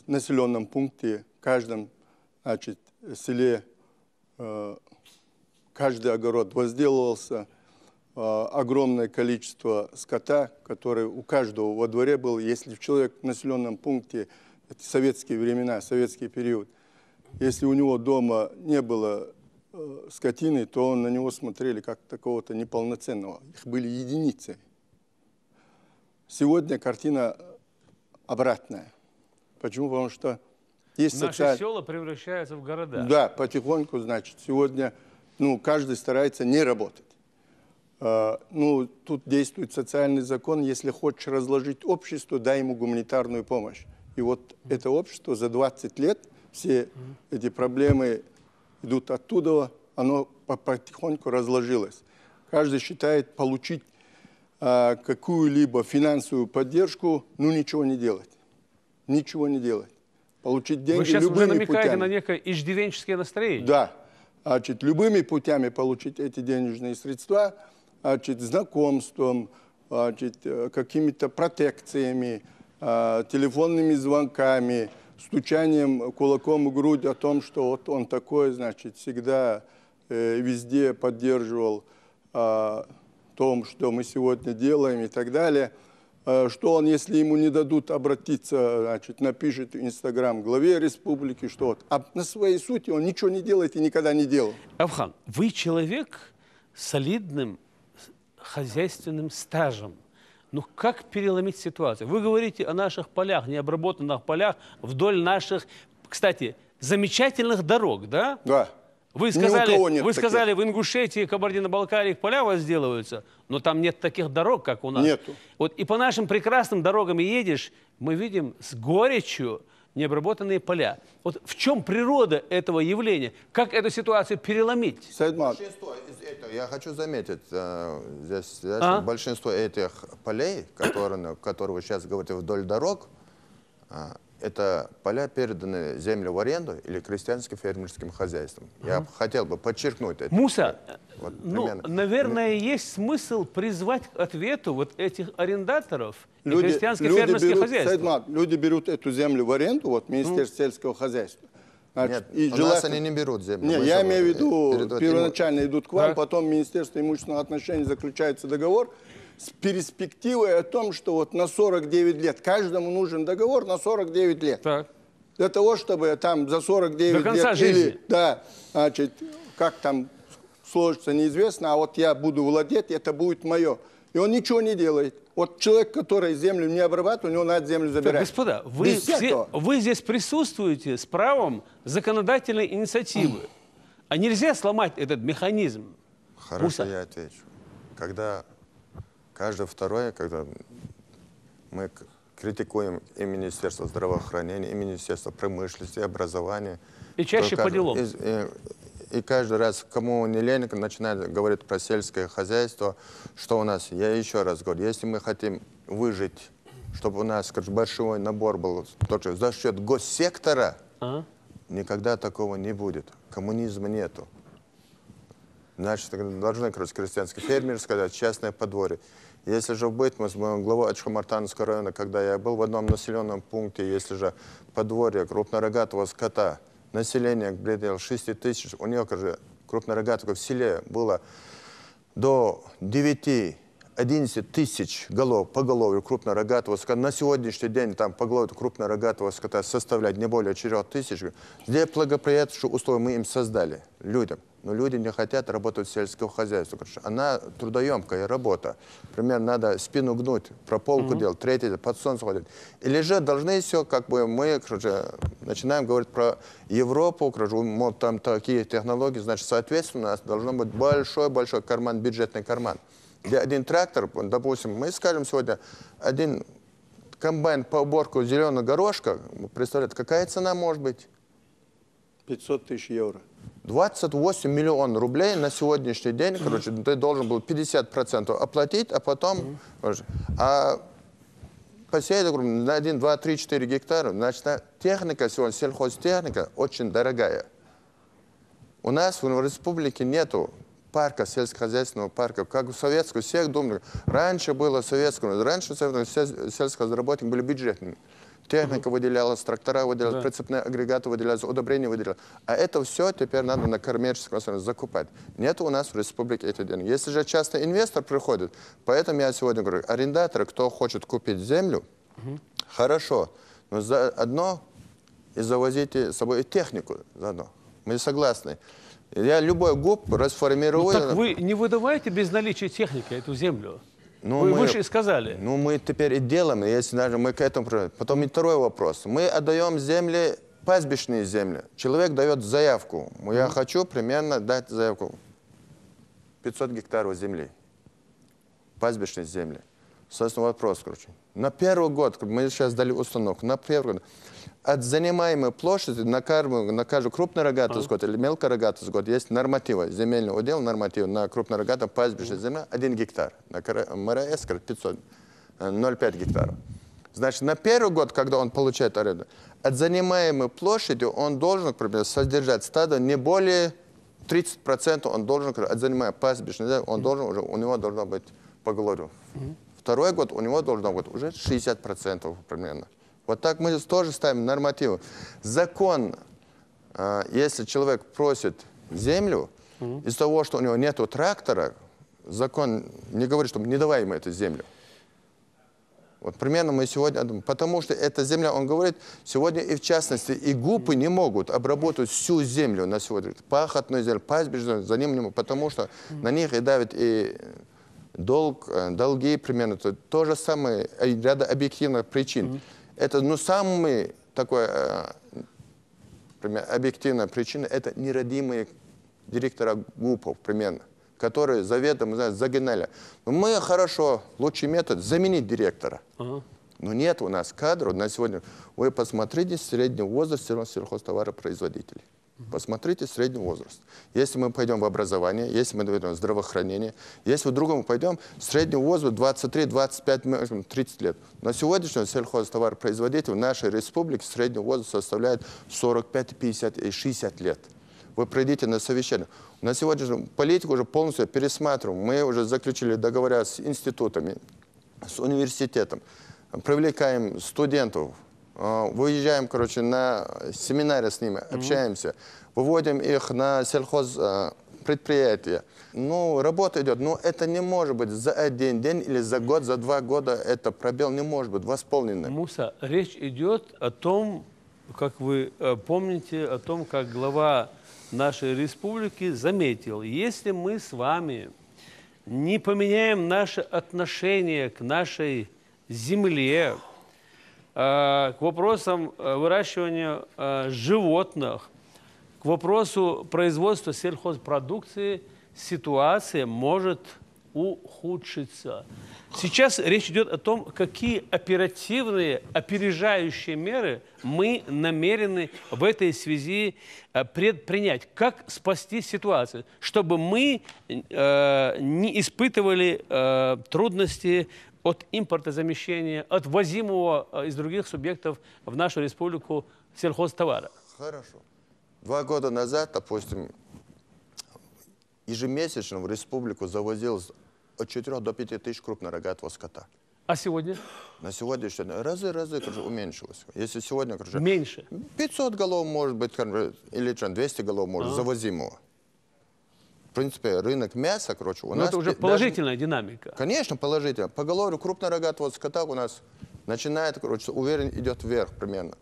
Speaker 7: населенном пункте, в каждом, значит, селе, каждый огород возделывался, огромное количество скота, который у каждого во дворе был. Если человек в населенном пункте, это советские времена, советский период, если у него дома не было скотины, то он на него смотрели как такого-то неполноценного. Их были единицы. Сегодня картина обратная. Почему? Потому что есть
Speaker 1: наши села превращаются в города.
Speaker 7: Да, потихоньку, значит, сегодня каждый старается не работать. Тут действует социальный закон. Если хочешь разложить общество, дай ему гуманитарную помощь. И вот это общество за 20 лет, все эти проблемы идут оттуда, оно потихоньку разложилось. Каждый считает получить какую-либо финансовую поддержку, ничего не делать. Ничего не делать. Получить деньги любыми путями. Вы сейчас уже намекаете
Speaker 1: на некое иждивенческое настроение.
Speaker 7: Да. Значит, любыми путями получить эти денежные средства, значит, знакомством, значит, какими-то протекциями, телефонными звонками, стучанием кулаком в грудь о том, что вот он такой, значит, всегда везде поддерживал том, что мы сегодня делаем и так далее. Что он, если ему не дадут обратиться, значит, напишет в Инстаграм главе республики, что вот. А на своей сути он ничего не делает и никогда не делал.
Speaker 1: Авхан, вы человек с солидным хозяйственным стажем. Ну как переломить ситуацию? Вы говорите о наших полях, необработанных полях вдоль наших, кстати, замечательных дорог, да?
Speaker 7: Да.
Speaker 1: Вы
Speaker 7: Ни у кого нет
Speaker 1: вы
Speaker 7: таких.
Speaker 1: сказали, в Ингушетии, Кабардино-Балкарии поля возделываются, но там нет таких дорог, как у нас.
Speaker 7: Нету.
Speaker 1: Вот и по нашим прекрасным дорогам едешь, мы видим с горечью необработанные поля. Вот в чем природа этого явления? Как эту ситуацию переломить?
Speaker 7: Саид Муат,
Speaker 3: Большинство из этого, я хочу заметить, здесь большинство этих полей, которые вы сейчас говорите вдоль дорог, это поля, переданы землю в аренду или крестьянским фермерским хозяйствам. Я хотел бы подчеркнуть это.
Speaker 1: Муса,
Speaker 3: Вот,
Speaker 1: ну,
Speaker 3: примерно.
Speaker 1: наверное, есть смысл призвать к ответу вот этих арендаторов и крестьянских фермерских
Speaker 7: берут,
Speaker 1: хозяйств.
Speaker 7: Саид Муат, люди берут эту землю в аренду, вот Министерство сельского хозяйства.
Speaker 3: Нет,
Speaker 7: И
Speaker 3: у нас
Speaker 7: желательно-
Speaker 3: они не берут землю.
Speaker 7: Не,
Speaker 3: Мы
Speaker 7: я
Speaker 3: же
Speaker 7: имею в виду,
Speaker 3: передают
Speaker 7: первоначально идут к вам,
Speaker 1: Так.
Speaker 7: потом Министерство имущественных отношений заключается договор с перспективой о том, что вот на 49 лет, каждому нужен договор на 49 лет.
Speaker 1: Так.
Speaker 7: Для того, чтобы там за 49
Speaker 1: До конца
Speaker 7: лет...
Speaker 1: жизни.
Speaker 7: Или, да, значит, как там сложится, неизвестно, а вот я буду владеть, это будет мое. И он ничего не делает. Вот человек, который землю не обрабатывает, у него надо землю
Speaker 1: Так,
Speaker 7: забирать.
Speaker 1: господа,
Speaker 7: Без всякого.
Speaker 1: вы здесь присутствуете с правом законодательной инициативы. А нельзя сломать этот механизм?
Speaker 3: Хорошо,
Speaker 1: Муса.
Speaker 3: я отвечу. Когда каждое второе, когда мы критикуем и Министерство здравоохранения, и Министерство промышленности, и образования.
Speaker 1: И чаще
Speaker 3: то
Speaker 1: по делам.
Speaker 3: И каждый раз, кому не лень, начинает говорить про сельское хозяйство, что у нас. Я еще раз говорю, если мы хотим выжить, чтобы у нас большой набор был только за счет госсектора, никогда такого не будет. Коммунизма нету. Значит, должны крестьянские фермеры сказать, частное подворье. Если же быть, мы с главой Ачхамартанского района, когда я был в одном населенном пункте, если же подворье крупнорогатого скота, население предел 6 тысяч, у него крупнорогатого в селе было до 9-11 тысяч голов, поголовья крупнорогатого скота. На сегодняшний день там поголовье крупнорогатого скота составляет не более 4 тысяч. Здесь благоприятствующие условия мы им создали, людям. Но люди не хотят работать в сельском хозяйстве. Она трудоемкая работа. Примерно надо спину гнуть, прополку делать, третий, под солнце ходить. Или же должны все, как бы мы начинаем говорить про Европу, мол, там такие технологии, значит, соответственно, у нас должен быть большой-большой карман, бюджетный карман. Где один трактор, допустим, мы скажем сегодня, один комбайн по уборку зеленого горошка, представляете, какая цена может быть?
Speaker 7: 500 тысяч евро.
Speaker 3: 28 миллионов рублей на сегодняшний день, ты должен был 50% оплатить, а потом... А посеять на 1, 2, 3, 4 гектара, значит, техника сегодня, сельхозтехника очень дорогая. У нас в республике нету парка, сельскохозяйственного парка, как в советском, всех думали. Раньше было советское, раньше сельскохозработники были бюджетными. Техника выделялась, трактора выделялись, прицепные агрегаты выделялись, удобрения выделялись. А это все теперь надо на коммерческом основе закупать. Нет у нас в республике этих денег. Если же часто инвестор приходит, поэтому я сегодня говорю, арендаторы, кто хочет купить землю, хорошо, но заодно и завозите с собой и технику заодно. Мы согласны. Я любой ГУП расформирую.
Speaker 1: Ну, так вы не выдаваете без наличия техники эту землю?
Speaker 3: Ну,
Speaker 1: вы выше сказали.
Speaker 3: Ну, мы теперь и делаем, если даже мы к этому... Потом и второй вопрос. Мы отдаем земли, пастбищные земли. Человек дает заявку. Я хочу примерно дать заявку. 500 гектаров земли. Пастбищные земли. Собственно, вопрос, На первый год, мы сейчас дали установку, на первый год, от занимаемой площади на каждый крупнорогатый скот или мелкорогатый скот есть нормативы. Земельный удел норматив на крупнорогатом пастбище земля 1 гектар. На МРС 0,5 гектаров. Значит, на первый год, когда он получает аренду, от занимаемой площади он должен, например, содержать стадо не более 30%, он должен, от занимаемой пастбищной земли, он должен уже, у него должно быть поголовье. Второй год у него должно быть уже 60% примерно. Вот так мы тоже ставим нормативы. Закон, если человек просит землю, из-за того, что у него нет трактора, закон не говорит, что не давай ему эту землю. Вот примерно мы сегодня, потому что эта земля, он говорит, сегодня и в частности, и ГУПы не могут обработать всю землю на сегодня. Пахотную землю, пастбищную, за ним, потому что на них и давит и долги примерно, то же самое, ряда объективных причин. Это, ну, самый такой, объективная причина, это неродимые директора ГУПов, примерно, которые заведомо, знаете, загнали. Но мы хорошо, лучший метод заменить директора. Но нет у нас кадров на сегодня. Вы посмотрите средний возраст сельхозтоваропроизводителей. Посмотрите средний возраст. Если мы пойдем в образование, если мы пойдем в здравоохранение, если в другом пойдем, средний возраст 23, 25, 30 лет. На сегодняшний сельхозтоваропроизводитель в нашей республике средний возраст составляет 45, 50 и 60 лет. Вы пройдите на совещание. На сегодняшнюю политику уже полностью пересматриваем. Мы уже заключили договора с институтами, с университетом, привлекаем студентов, выезжаем, короче, на семинары с ними, общаемся, выводим их на сельхозпредприятия. Ну, работа идет, но это не может быть за один день или за год, за 2 года, это пробел не может быть восполнен.
Speaker 1: Муса, речь идет о том, как вы помните, о том, как глава нашей республики заметил, если мы с вами не поменяем наше отношение к нашей земле, к вопросам выращивания животных, к вопросу производства сельхозпродукции, ситуация может ухудшиться. Сейчас речь идет о том, какие оперативные, опережающие меры мы намерены в этой связи предпринять. Как спасти ситуацию, чтобы мы не испытывали трудности от импортозамещения, от ввозимого из других субъектов в нашу республику сельхозтовара.
Speaker 3: Хорошо. 2 года назад, допустим, ежемесячно в республику завозилось от 4 до 5 тысяч крупнорогатого скота.
Speaker 1: А сегодня? На
Speaker 3: сегодняшний день разы, короче, уменьшилось. Если сегодня, короче,
Speaker 1: меньше?
Speaker 3: 500 голов, может быть, или 200 голов, может, завозимого. В принципе, рынок мяса, короче, у нас...
Speaker 1: это уже положительная динамика.
Speaker 3: Конечно, положительная. Поголовью крупнорогатого скота у нас начинает, короче, уверенно идет вверх примерно.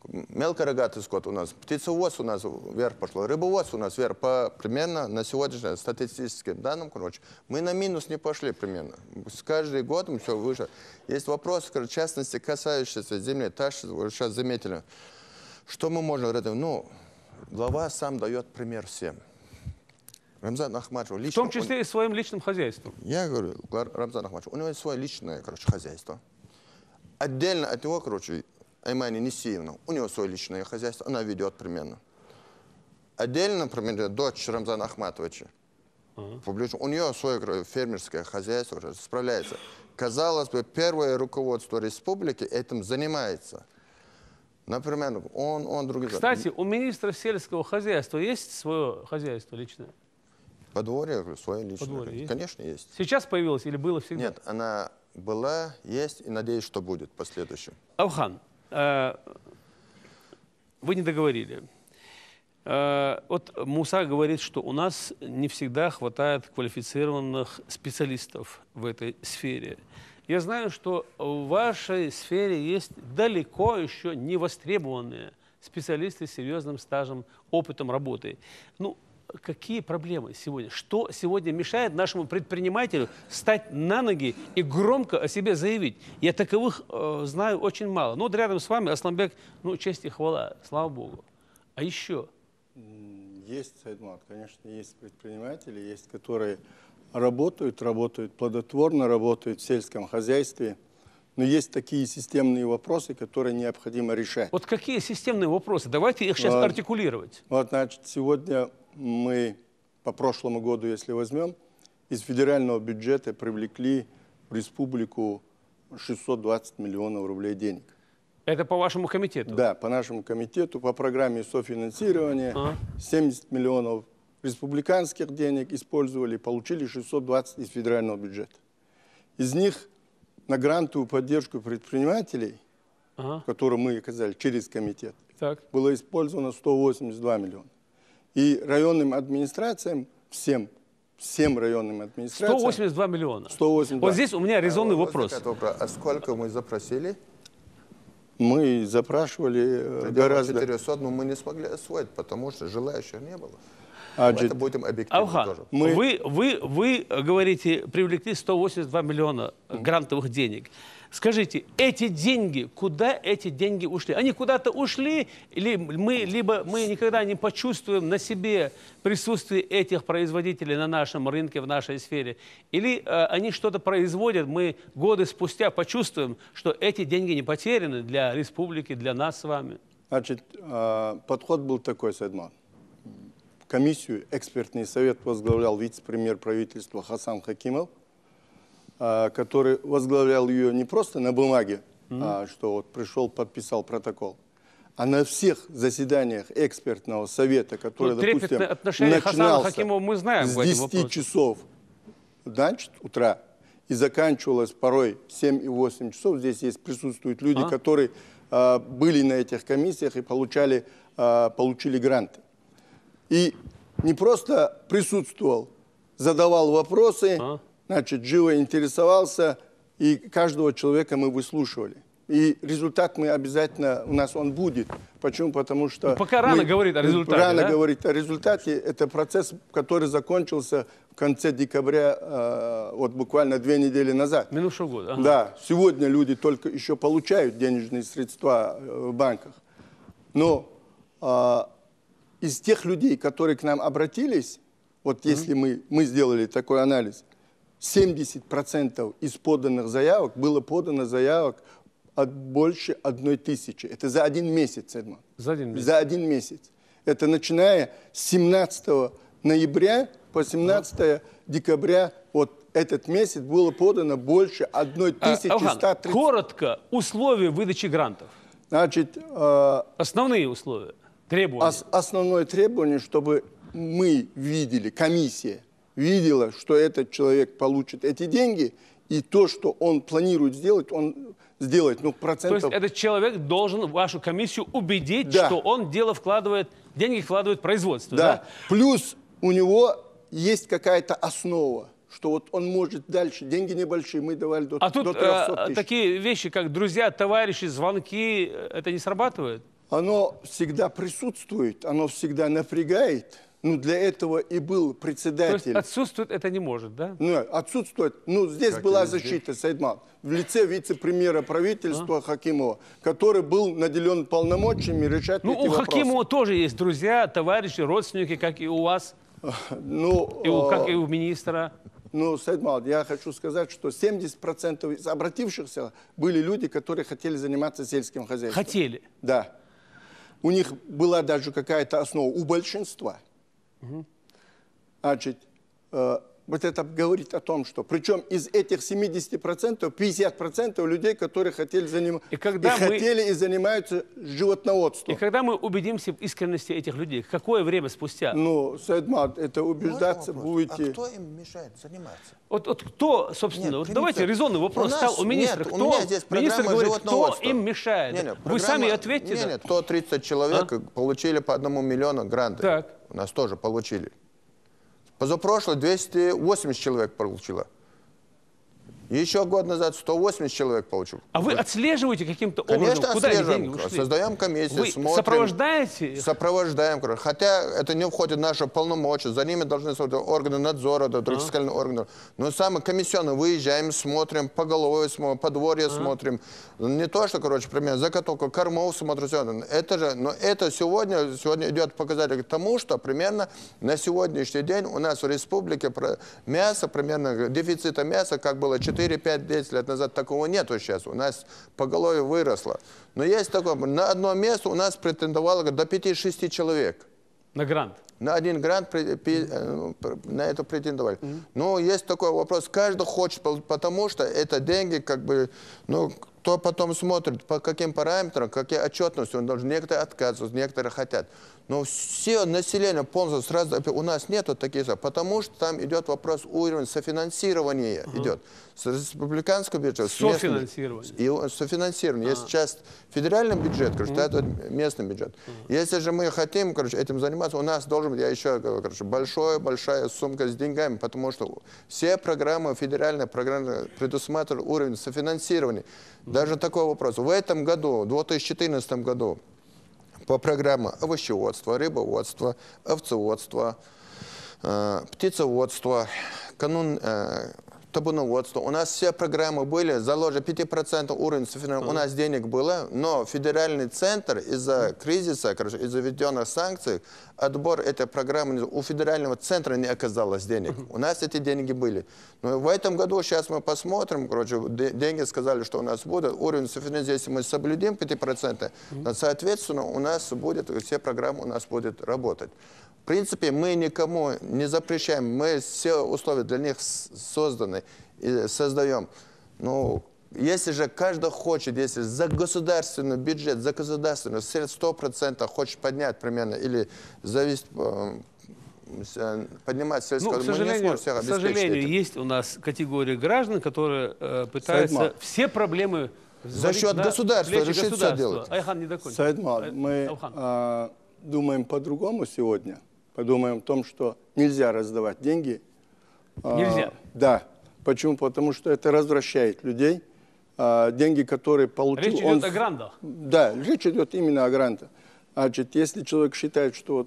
Speaker 3: Мелкорогатый скот у нас, птицевоз у нас вверх пошло, рыбовоз у нас вверх. Примерно на сегодняшним статистическим данным, короче, мы на минус не пошли примерно. С каждым годом все выше. Есть вопросы, короче, в частности, касающиеся земли. Вы сейчас заметили, что мы можем... Ну, глава сам дает пример всем. Рамзан Ахматович лично...
Speaker 1: В том числе и своим личным хозяйством.
Speaker 3: Я говорю, Рамзан Ахматович, у него есть свое личное, короче, хозяйство. Отдельно от него, короче, Аймани Несиевна, у него свое личное хозяйство, она ведет примерно. Отдельно, например, дочь Рамзана Ахматовича, публично, у нее свое фермерское хозяйство уже справляется. Казалось бы, первое руководство республики этим занимается. Например, он другие...
Speaker 1: Кстати, у министра сельского хозяйства есть свое хозяйство личное?
Speaker 3: Подворье свое личное.
Speaker 1: Подворье есть?
Speaker 3: Конечно, есть.
Speaker 1: Сейчас появилось или было всегда?
Speaker 3: Нет, она была, есть и надеюсь, что будет в последующем.
Speaker 1: Авхан, вы не договорили. Вот Муса говорит, что у нас не всегда хватает квалифицированных специалистов в этой сфере. Я знаю, что в вашей сфере есть далеко еще не востребованные специалисты с серьезным стажем, опытом работы. Ну, какие проблемы сегодня? Что сегодня мешает нашему предпринимателю встать на ноги и громко о себе заявить? Я таковых знаю очень мало. Но вот рядом с вами Асланбек, ну, честь и хвала, слава Богу. А еще?
Speaker 7: Есть, Сайдмат, конечно, есть предприниматели, есть, которые работают плодотворно, работают в сельском хозяйстве. Но есть такие системные вопросы, которые необходимо решать.
Speaker 1: Вот какие системные вопросы? Давайте их сейчас артикулировать.
Speaker 7: Вот, значит, сегодня мы по прошлому году, если возьмем, из федерального бюджета привлекли в республику 620 миллионов рублей денег.
Speaker 1: Это по вашему комитету?
Speaker 7: Да, по нашему комитету, по программе софинансирования 70 миллионов республиканских денег использовали, получили 620 из федерального бюджета. Из них на грантовую поддержку предпринимателей, которую мы оказали через комитет, было использовано 182 миллиона. И районным администрациям, всем районным администрациям...
Speaker 1: 182 миллиона.
Speaker 7: 182.
Speaker 1: Вот здесь у меня резонный вопрос.
Speaker 3: А сколько мы запросили?
Speaker 7: Мы запрашивали гораздо...
Speaker 3: 400, но мы не смогли освоить, потому что желающих не было. Это будем объективны
Speaker 1: Авган,
Speaker 3: тоже.
Speaker 1: вы говорите, привлекли 182 миллиона грантовых денег. Скажите, эти деньги, куда эти деньги ушли? Они куда-то ушли, либо мы никогда не почувствуем на себе присутствие этих производителей на нашем рынке, в нашей сфере? Или они что-то производят, мы годы спустя почувствуем, что эти деньги не потеряны для республики, для нас с вами?
Speaker 7: Значит, подход был такой, Сайдман. Комиссию, экспертный совет возглавлял вице-премьер правительства Хасан Хакимов, который возглавлял ее не просто на бумаге, что вот пришел, подписал протокол, а на всех заседаниях экспертного совета, который, допустим, начинался
Speaker 1: мы знаем
Speaker 7: с 10 часов утра и заканчивалось порой 7 и 8 часов. Здесь присутствуют люди, которые были на этих комиссиях и получили гранты. И не просто присутствовал, задавал вопросы, значит, живо интересовался, и каждого человека мы выслушивали. И результат мы обязательно, у нас он будет. Почему? Потому что...
Speaker 1: Пока рано говорить о результате,
Speaker 7: Рано говорить о результате. Это процесс, который закончился в конце декабря, вот буквально 2 недели назад.
Speaker 1: Минувшего года.
Speaker 7: Да, сегодня люди только еще получают денежные средства в банках. Но из тех людей, которые к нам обратились, вот если мы сделали такой анализ, 70% из поданных заявок было подано заявок от больше 1000. Это за 1 месяц.
Speaker 1: За 1 месяц.
Speaker 7: За 1 месяц. Это начиная с 17 ноября по 17 декабря, вот этот месяц было подано больше 1130.
Speaker 1: Коротко, условия выдачи грантов.
Speaker 7: Значит,
Speaker 1: основные условия, требования.
Speaker 7: Основное требование, чтобы мы видели, комиссия видела, что этот человек получит эти деньги, и то, что он планирует сделать, он сделает. Ну, процентов...
Speaker 1: То есть этот человек должен вашу комиссию убедить, что он деньги вкладывает в производство. Да.
Speaker 7: Плюс у него есть какая-то основа, что вот он может дальше. Деньги небольшие, мы давали до 300 тысяч.
Speaker 1: Такие вещи, как друзья, товарищи, звонки, это не срабатывает?
Speaker 7: Оно всегда присутствует, оно всегда напрягает. Ну, для этого и был председатель.
Speaker 1: То есть отсутствует это не может, да?
Speaker 7: Ну, отсутствует. Ну, здесь была защита, Сайдман, в лице вице-премьера правительства Хакимова, который был наделен полномочиями решать эти вопросы.
Speaker 1: Ну, у Хакимова тоже есть друзья, товарищи, родственники, как и у вас, как и у министра.
Speaker 7: Ну, Сайдман, я хочу сказать, что 70% из обратившихся были люди, которые хотели заниматься сельским хозяйством.
Speaker 1: Хотели?
Speaker 7: Да. У них была даже какая-то основа у большинства. Значит, вот это говорит о том, что причем из этих 70% 50% людей, которые хотели заниматься и занимаются животноводством.
Speaker 1: И когда мы убедимся в искренности этих людей, какое время спустя?
Speaker 7: Ну, Сайдман, это убеждаться будете...
Speaker 3: А кто им мешает заниматься?
Speaker 1: Вот кто, собственно,
Speaker 3: Нет,
Speaker 1: давайте резонный вопрос стал у министра.
Speaker 3: Нет, у меня здесь
Speaker 1: министр говорит, кто
Speaker 3: животноводства.
Speaker 1: им мешает? Вы сами ответьте.
Speaker 3: Нет, 130 человек получили по 1 миллиону грантов.
Speaker 1: Так.
Speaker 3: У нас тоже получили. Позапрошлый 280 человек получило. Еще год назад 180 человек получил.
Speaker 1: А вы отслеживаете каким-то образом,
Speaker 3: конечно,
Speaker 1: куда эти деньги
Speaker 3: отслеживаем.
Speaker 1: ушли?
Speaker 3: Создаем комиссию,
Speaker 1: вы
Speaker 3: смотрим.
Speaker 1: Сопровождаете?
Speaker 3: Сопровождаем. Хотя это не входит в наши полномочия. За ними должны смотреть органы надзора, другие фискальные органы. Но сами комиссионно выезжаем, смотрим, поголовье смотрим, подворье смотрим. Не то, что, примерно, заготовку кормов смотрим. Это же, но это сегодня идет показатель к тому, что примерно на сегодняшний день у нас в республике мясо, примерно дефицита мяса, как было 4-5-10 лет назад, такого нету сейчас. У нас поголовье выросло. Но есть такое, на одно место у нас претендовало до 5-6 человек.
Speaker 1: На грант?
Speaker 3: На один грант на это претендовали. Но есть такой вопрос, каждый хочет, потому что это деньги, кто потом смотрит, по каким параметрам, какие отчетности, он должен, некоторые отказываются, некоторые хотят. Но все население полностью сразу, у нас нету таких, потому что там идет вопрос уровня софинансирования идет. С республиканского бюджета.
Speaker 1: Софинансирование.
Speaker 3: И софинансирование. Есть часть федеральный бюджет, это местный бюджет. Если же мы хотим, этим заниматься, у нас должен быть, я еще говорю, большая сумка с деньгами, потому что все программы, федеральные программы предусматривают уровень софинансирования. Даже такой вопрос. В этом году, в 2014 году, по программе овощеводства, рыбоводства, овцеводства, птицеводство, табуноводство. У нас все программы были, заложено 5% уровень софинансирования, у нас денег было, но федеральный центр из-за кризиса, из-за введенных санкций, отбор этой программы у федерального центра не оказалось денег. У нас эти деньги были. Но в этом году сейчас мы посмотрим, деньги сказали, что у нас будет, уровень софинансирования, если мы соблюдем 5%, то, соответственно, у нас будет, все программы у нас будут работать. В принципе, мы никому не запрещаем, мы все условия для них созданы и создаем. Но если же каждый хочет, если за государственный бюджет, за государственный 100% хочет поднять примерно, или зависит, поднимать сельское,
Speaker 1: к сожалению, есть у нас категория граждан, которые пытаются все проблемы
Speaker 3: за счет государства решить все делать.
Speaker 1: Айхан не докончил.
Speaker 7: Саидмал, мы думаем по-другому сегодня. Подумаем о том, что нельзя раздавать деньги.
Speaker 1: Нельзя?
Speaker 7: Да. Почему? Потому что это развращает людей. Деньги, которые получил...
Speaker 1: Речь идет о грантах?
Speaker 7: Да, речь идет именно о грантах. Значит, если человек считает, что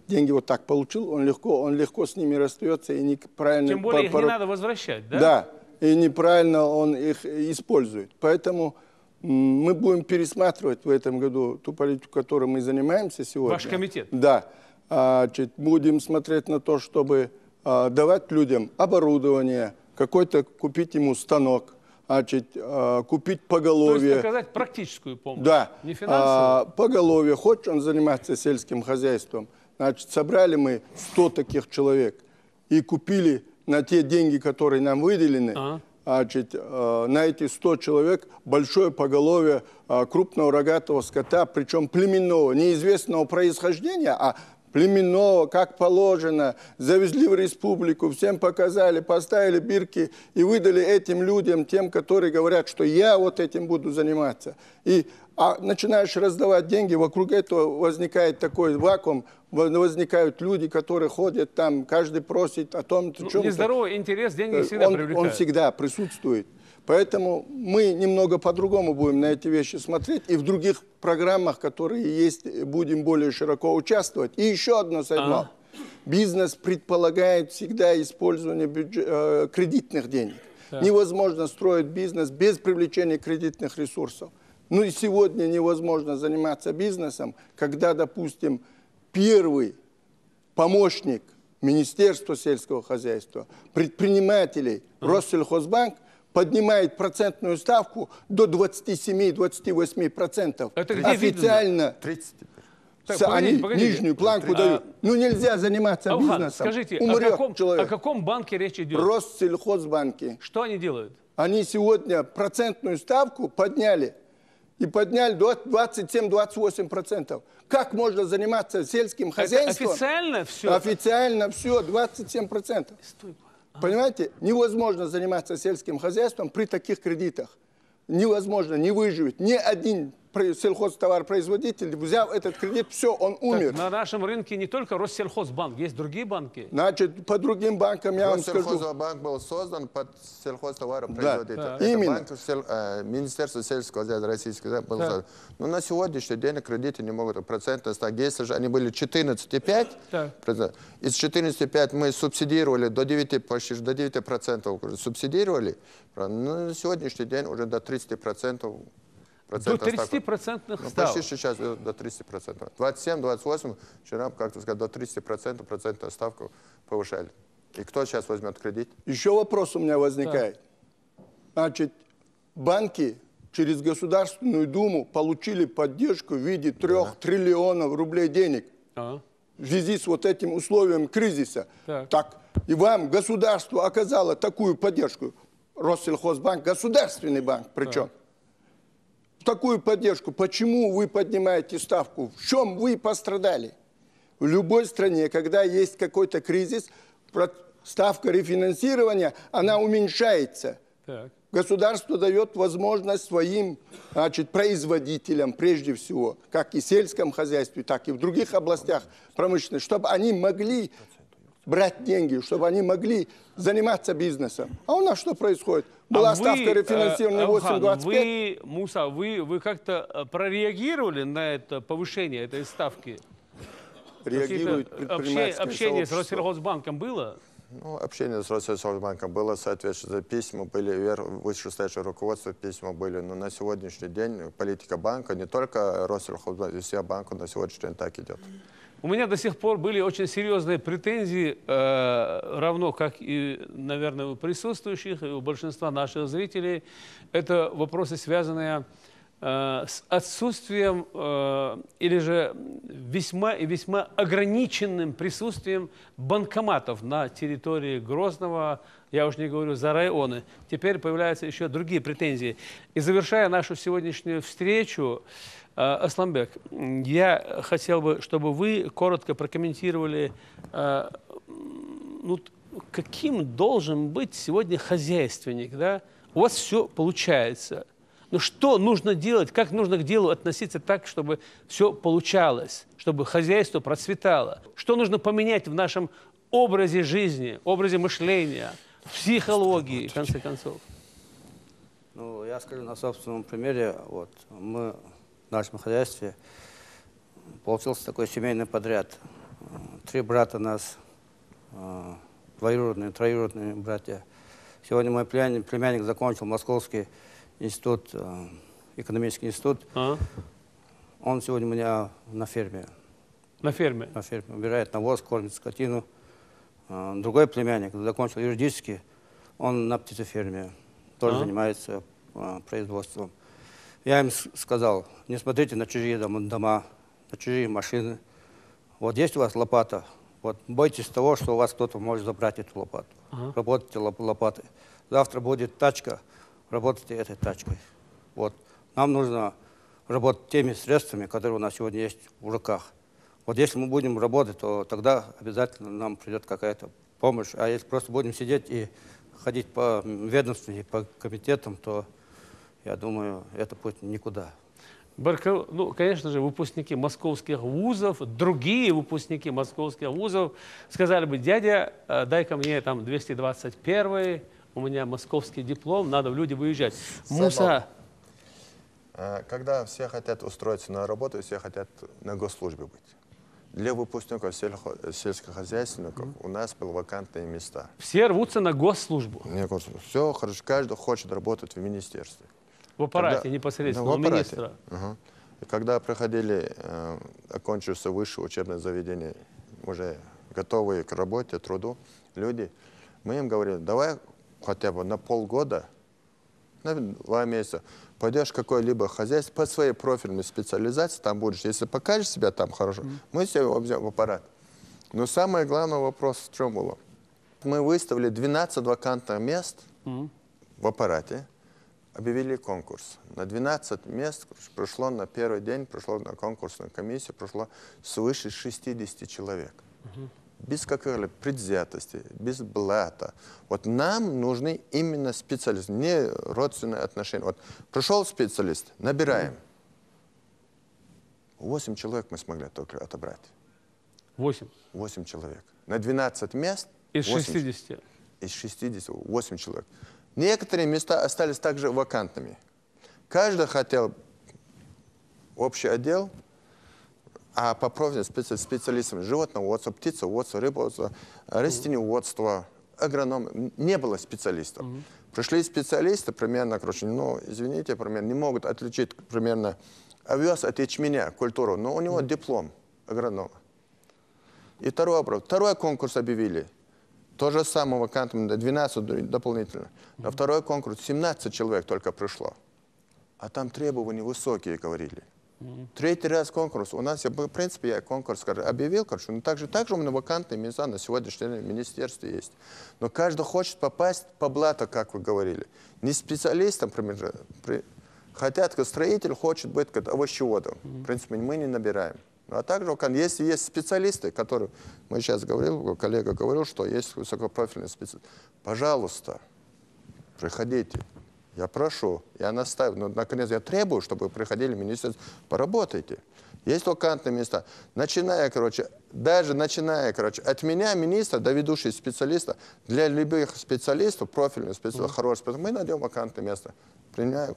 Speaker 7: деньги вот так получил, он легко с ними расстается и неправильно...
Speaker 1: Тем более их не надо возвращать, да?
Speaker 7: Да, и неправильно он их использует. Поэтому мы будем пересматривать в этом году ту политику, которой мы занимаемся сегодня.
Speaker 1: Ваш комитет?
Speaker 7: Да. Будем смотреть на то, чтобы давать людям оборудование, какой-то купить ему станок, купить поголовье.
Speaker 1: То есть оказать практическую помощь,
Speaker 7: да.
Speaker 1: не финансовую?
Speaker 7: Поголовье. Хочет он заниматься сельским хозяйством. Значит, собрали мы 100 таких человек и купили на те деньги, которые нам выделены, на эти 100 человек большое поголовье крупного рогатого скота, причем племенного, неизвестного происхождения, а племенного, как положено, завезли в республику, всем показали, поставили бирки и выдали этим людям, тем, которые говорят, что я вот этим буду заниматься. И начинаешь раздавать деньги, вокруг этого возникает такой вакуум, возникают люди, которые ходят там, каждый просит о том-то, чем-то.
Speaker 1: Нездоровый интерес, деньги всегда привлекают.
Speaker 7: Он всегда присутствует. Поэтому мы немного по-другому будем на эти вещи смотреть. И в других программах, которые есть, будем более широко участвовать. И еще одно, Саидмал. Бизнес предполагает всегда использование кредитных денег. Да. Невозможно строить бизнес без привлечения кредитных ресурсов. Ну и сегодня невозможно заниматься бизнесом, когда, допустим, первый помощник Министерства сельского хозяйства, предпринимателей, Россельхозбанк, поднимает процентную ставку до 27-28%.
Speaker 1: Это где
Speaker 7: официально
Speaker 3: 30.
Speaker 7: Они нижнюю планку дают. Ну нельзя заниматься бизнесом.
Speaker 1: Скажите,
Speaker 7: человек.
Speaker 1: О каком банке речь идет?
Speaker 7: Россельхозбанке.
Speaker 1: Что они делают?
Speaker 7: Они сегодня процентную ставку подняли. И подняли до 27-28%. Как можно заниматься сельским хозяйством?
Speaker 1: Это официально все?
Speaker 7: Официально все, 27%. Понимаете, невозможно заниматься сельским хозяйством при таких кредитах. Невозможно, не выживет. Ни один сельхозтоваропроизводитель, взяв этот кредит, все, он умер.
Speaker 1: Так, на нашем рынке не только Россельхозбанк, есть другие банки.
Speaker 7: Значит, по другим банкам я вам скажу.
Speaker 3: Россельхозбанк был создан под сельхозтоваропроизводитель.
Speaker 7: Да,
Speaker 3: Это
Speaker 7: именно.
Speaker 3: банк Министерства сельского хозяйства российского был создан. Но на сегодняшний день кредиты не могут процентно стать. Если же они были 14,5%, из 14,5% мы субсидировали до 9%, почти до 9% субсидировали, но на сегодняшний день уже до 30%.
Speaker 1: До 30% ставок?
Speaker 3: Почти сейчас до 30%. 27-28%, вчера, как-то сказать, до 30% процентную ставку повышали. И кто сейчас возьмет кредит?
Speaker 7: Еще вопрос у меня возникает. Значит, банки через Государственную Думу получили поддержку в виде 3 триллионов рублей денег в связи с вот этим условием кризиса. Так, и вам государство оказало такую поддержку. Россельхозбанк, государственный банк причем. Такую поддержку. Почему вы поднимаете ставку? В чем вы пострадали? В любой стране, когда есть какой-то кризис, ставка рефинансирования, она уменьшается. Так. Государство дает возможность своим производителям, прежде всего, как и в сельском хозяйстве, так и в других областях промышленности, чтобы они могли брать деньги, чтобы они могли заниматься бизнесом. А у нас что происходит? Была ставка рефинансирования 8,25.
Speaker 1: Муса, вы как-то прореагировали на это повышение этой ставки?
Speaker 7: реагирует предпринимательское
Speaker 1: Общение с
Speaker 7: сообщество.
Speaker 1: Россельхозбанком было?
Speaker 3: Ну, общение с Россельхозбанком было, соответственно, письма были, вышестоящее руководство письма были, но на сегодняшний день политика банка, не только Россельхозбанк, все банки на сегодняшний день так идет.
Speaker 1: У меня до сих пор были очень серьезные претензии, равно как и, наверное, у присутствующих, и у большинства наших зрителей. Это вопросы, связанные с отсутствием или же весьма и весьма ограниченным присутствием банкоматов на территории Грозного, я уж не говорю за районы. Теперь появляются еще другие претензии. И завершая нашу сегодняшнюю встречу, Асламбек, я хотел бы, чтобы вы коротко прокомментировали, ну, каким должен быть сегодня хозяйственник, да? У вас все получается. Но что нужно делать, как нужно к делу относиться так, чтобы все получалось, чтобы хозяйство процветало? Что нужно поменять в нашем образе жизни, образе мышления, психологии, в конце концов?
Speaker 4: Ну, я скажу на собственном примере. Вот, мы в нашем хозяйстве получился такой семейный подряд. 3 брата нас, двоюродные, троюродные братья. Сегодня мой племянник закончил Московский институт, экономический институт. Он сегодня у меня на ферме.
Speaker 1: На ферме?
Speaker 4: На ферме. Убирает навоз, кормит скотину. Другой племянник закончил юридический. Он на птицеферме. Тоже занимается производством. Я им сказал, не смотрите на чужие дома, на чужие машины. Вот есть у вас лопата, вот бойтесь того, что у вас кто-то может забрать эту лопату. Работайте лопатой. Завтра будет тачка, работайте этой тачкой. Вот. Нам нужно работать теми средствами, которые у нас сегодня есть в руках. Вот если мы будем работать, то тогда обязательно нам придет какая-то помощь. А если просто будем сидеть и ходить по ведомствам и по комитетам, то, я думаю, это путь никуда.
Speaker 1: Баркал, ну, конечно же, выпускники московских вузов, другие выпускники московских вузов сказали бы: дядя, дай-ка мне там 221-й, у меня московский диплом, надо в люди выезжать. Муса.
Speaker 3: Когда все хотят устроиться на работу, все хотят на госслужбе быть. Для выпускников сельскохозяйственников у нас были вакантные места.
Speaker 1: Все рвутся на госслужбу.
Speaker 3: Все хорошо, каждый хочет работать в министерстве.
Speaker 1: В аппарате непосредственно, у министра.
Speaker 3: И когда приходили, окончился высшее учебное заведение, уже готовые к работе, труду, люди, мы им говорили: давай хотя бы на полгода, на 2 месяца, пойдешь в какое-либо хозяйство по своей профильной специализации, там будешь. Если покажешь себя там хорошо, мы тебя возьмем в аппарат. Но самый главный вопрос в чем было? Мы выставили 12 вакантных мест в аппарате, объявили конкурс. На 12 мест пришло на первый день, пришло на конкурсную комиссию, пришло свыше 60 человек. Без какой-либо предвзятости, без блата. Вот нам нужны именно специалисты, не родственные отношения. Вот пришел специалист, набираем. 8 человек мы смогли только отобрать. 8 человек. На 12 мест.
Speaker 1: Из 60.
Speaker 3: Из 60, 8 человек. Некоторые места остались также вакантными. Каждый хотел общий отдел, а по профилю специалистам животноводства, птицеводства, рыбоводства, растениеводства, агроном, не было специалистов. Пришли специалисты, примерно, короче, ну, извините, примерно, не могут отличить примерно овес от ячменя, культуру, но у него диплом агронома. И второй конкурс объявили. То же самое вакантом, 12 дополнительно. На второй конкурс 17 человек только пришло. А там требования высокие, говорили. Третий раз конкурс. У нас, в принципе, я конкурс объявил, короче, но также у меня вакантные места на сегодняшний день в министерстве есть. Но каждый хочет попасть по блату, как вы говорили. Не специалистом, например, хотят, как строитель хочет быть как овощеводом. В принципе, мы не набираем. А также, если есть специалисты, которые, мы сейчас говорили, коллега говорил, что есть высокопрофильные специалисты, пожалуйста, приходите. Я прошу, я настаиваю, но наконец я требую, чтобы вы приходили в министерство, поработайте. Есть вакантные места. Даже начиная, от меня, министра, до ведущих специалистов, для любых специалистов, профильных специалистов, хороших специалистов, мы найдем вакантное место. Принимаю.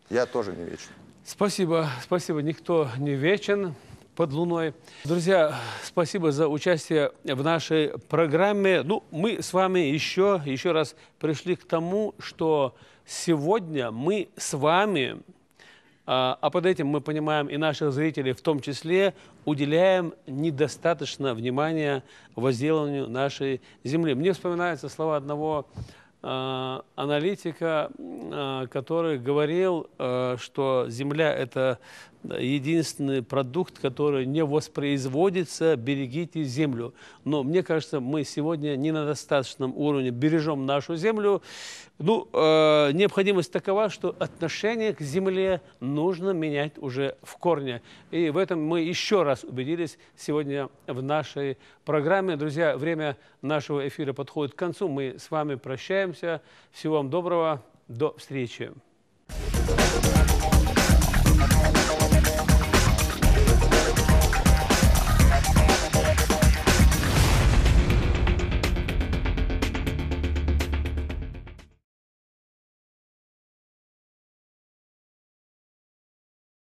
Speaker 3: Я тоже не вечен.
Speaker 1: Спасибо, спасибо. Никто не вечен. под луной. Друзья, спасибо за участие в нашей программе. Ну, мы с вами еще раз пришли к тому, что сегодня мы с вами, а под этим мы понимаем и наших зрителей в том числе, уделяем недостаточно внимания возделыванию нашей земли. Мне вспоминаются слова одного аналитика, который говорил, что земля – это единственный продукт, который не воспроизводится, берегите землю. Но мне кажется, мы сегодня не на достаточном уровне бережем нашу землю. Ну, необходимость такова, что отношение к земле нужно менять уже в корне. И в этом мы еще раз убедились сегодня в нашей программе. Друзья, время нашего эфира подходит к концу. Мы с вами прощаемся. Всего вам доброго. До встречи.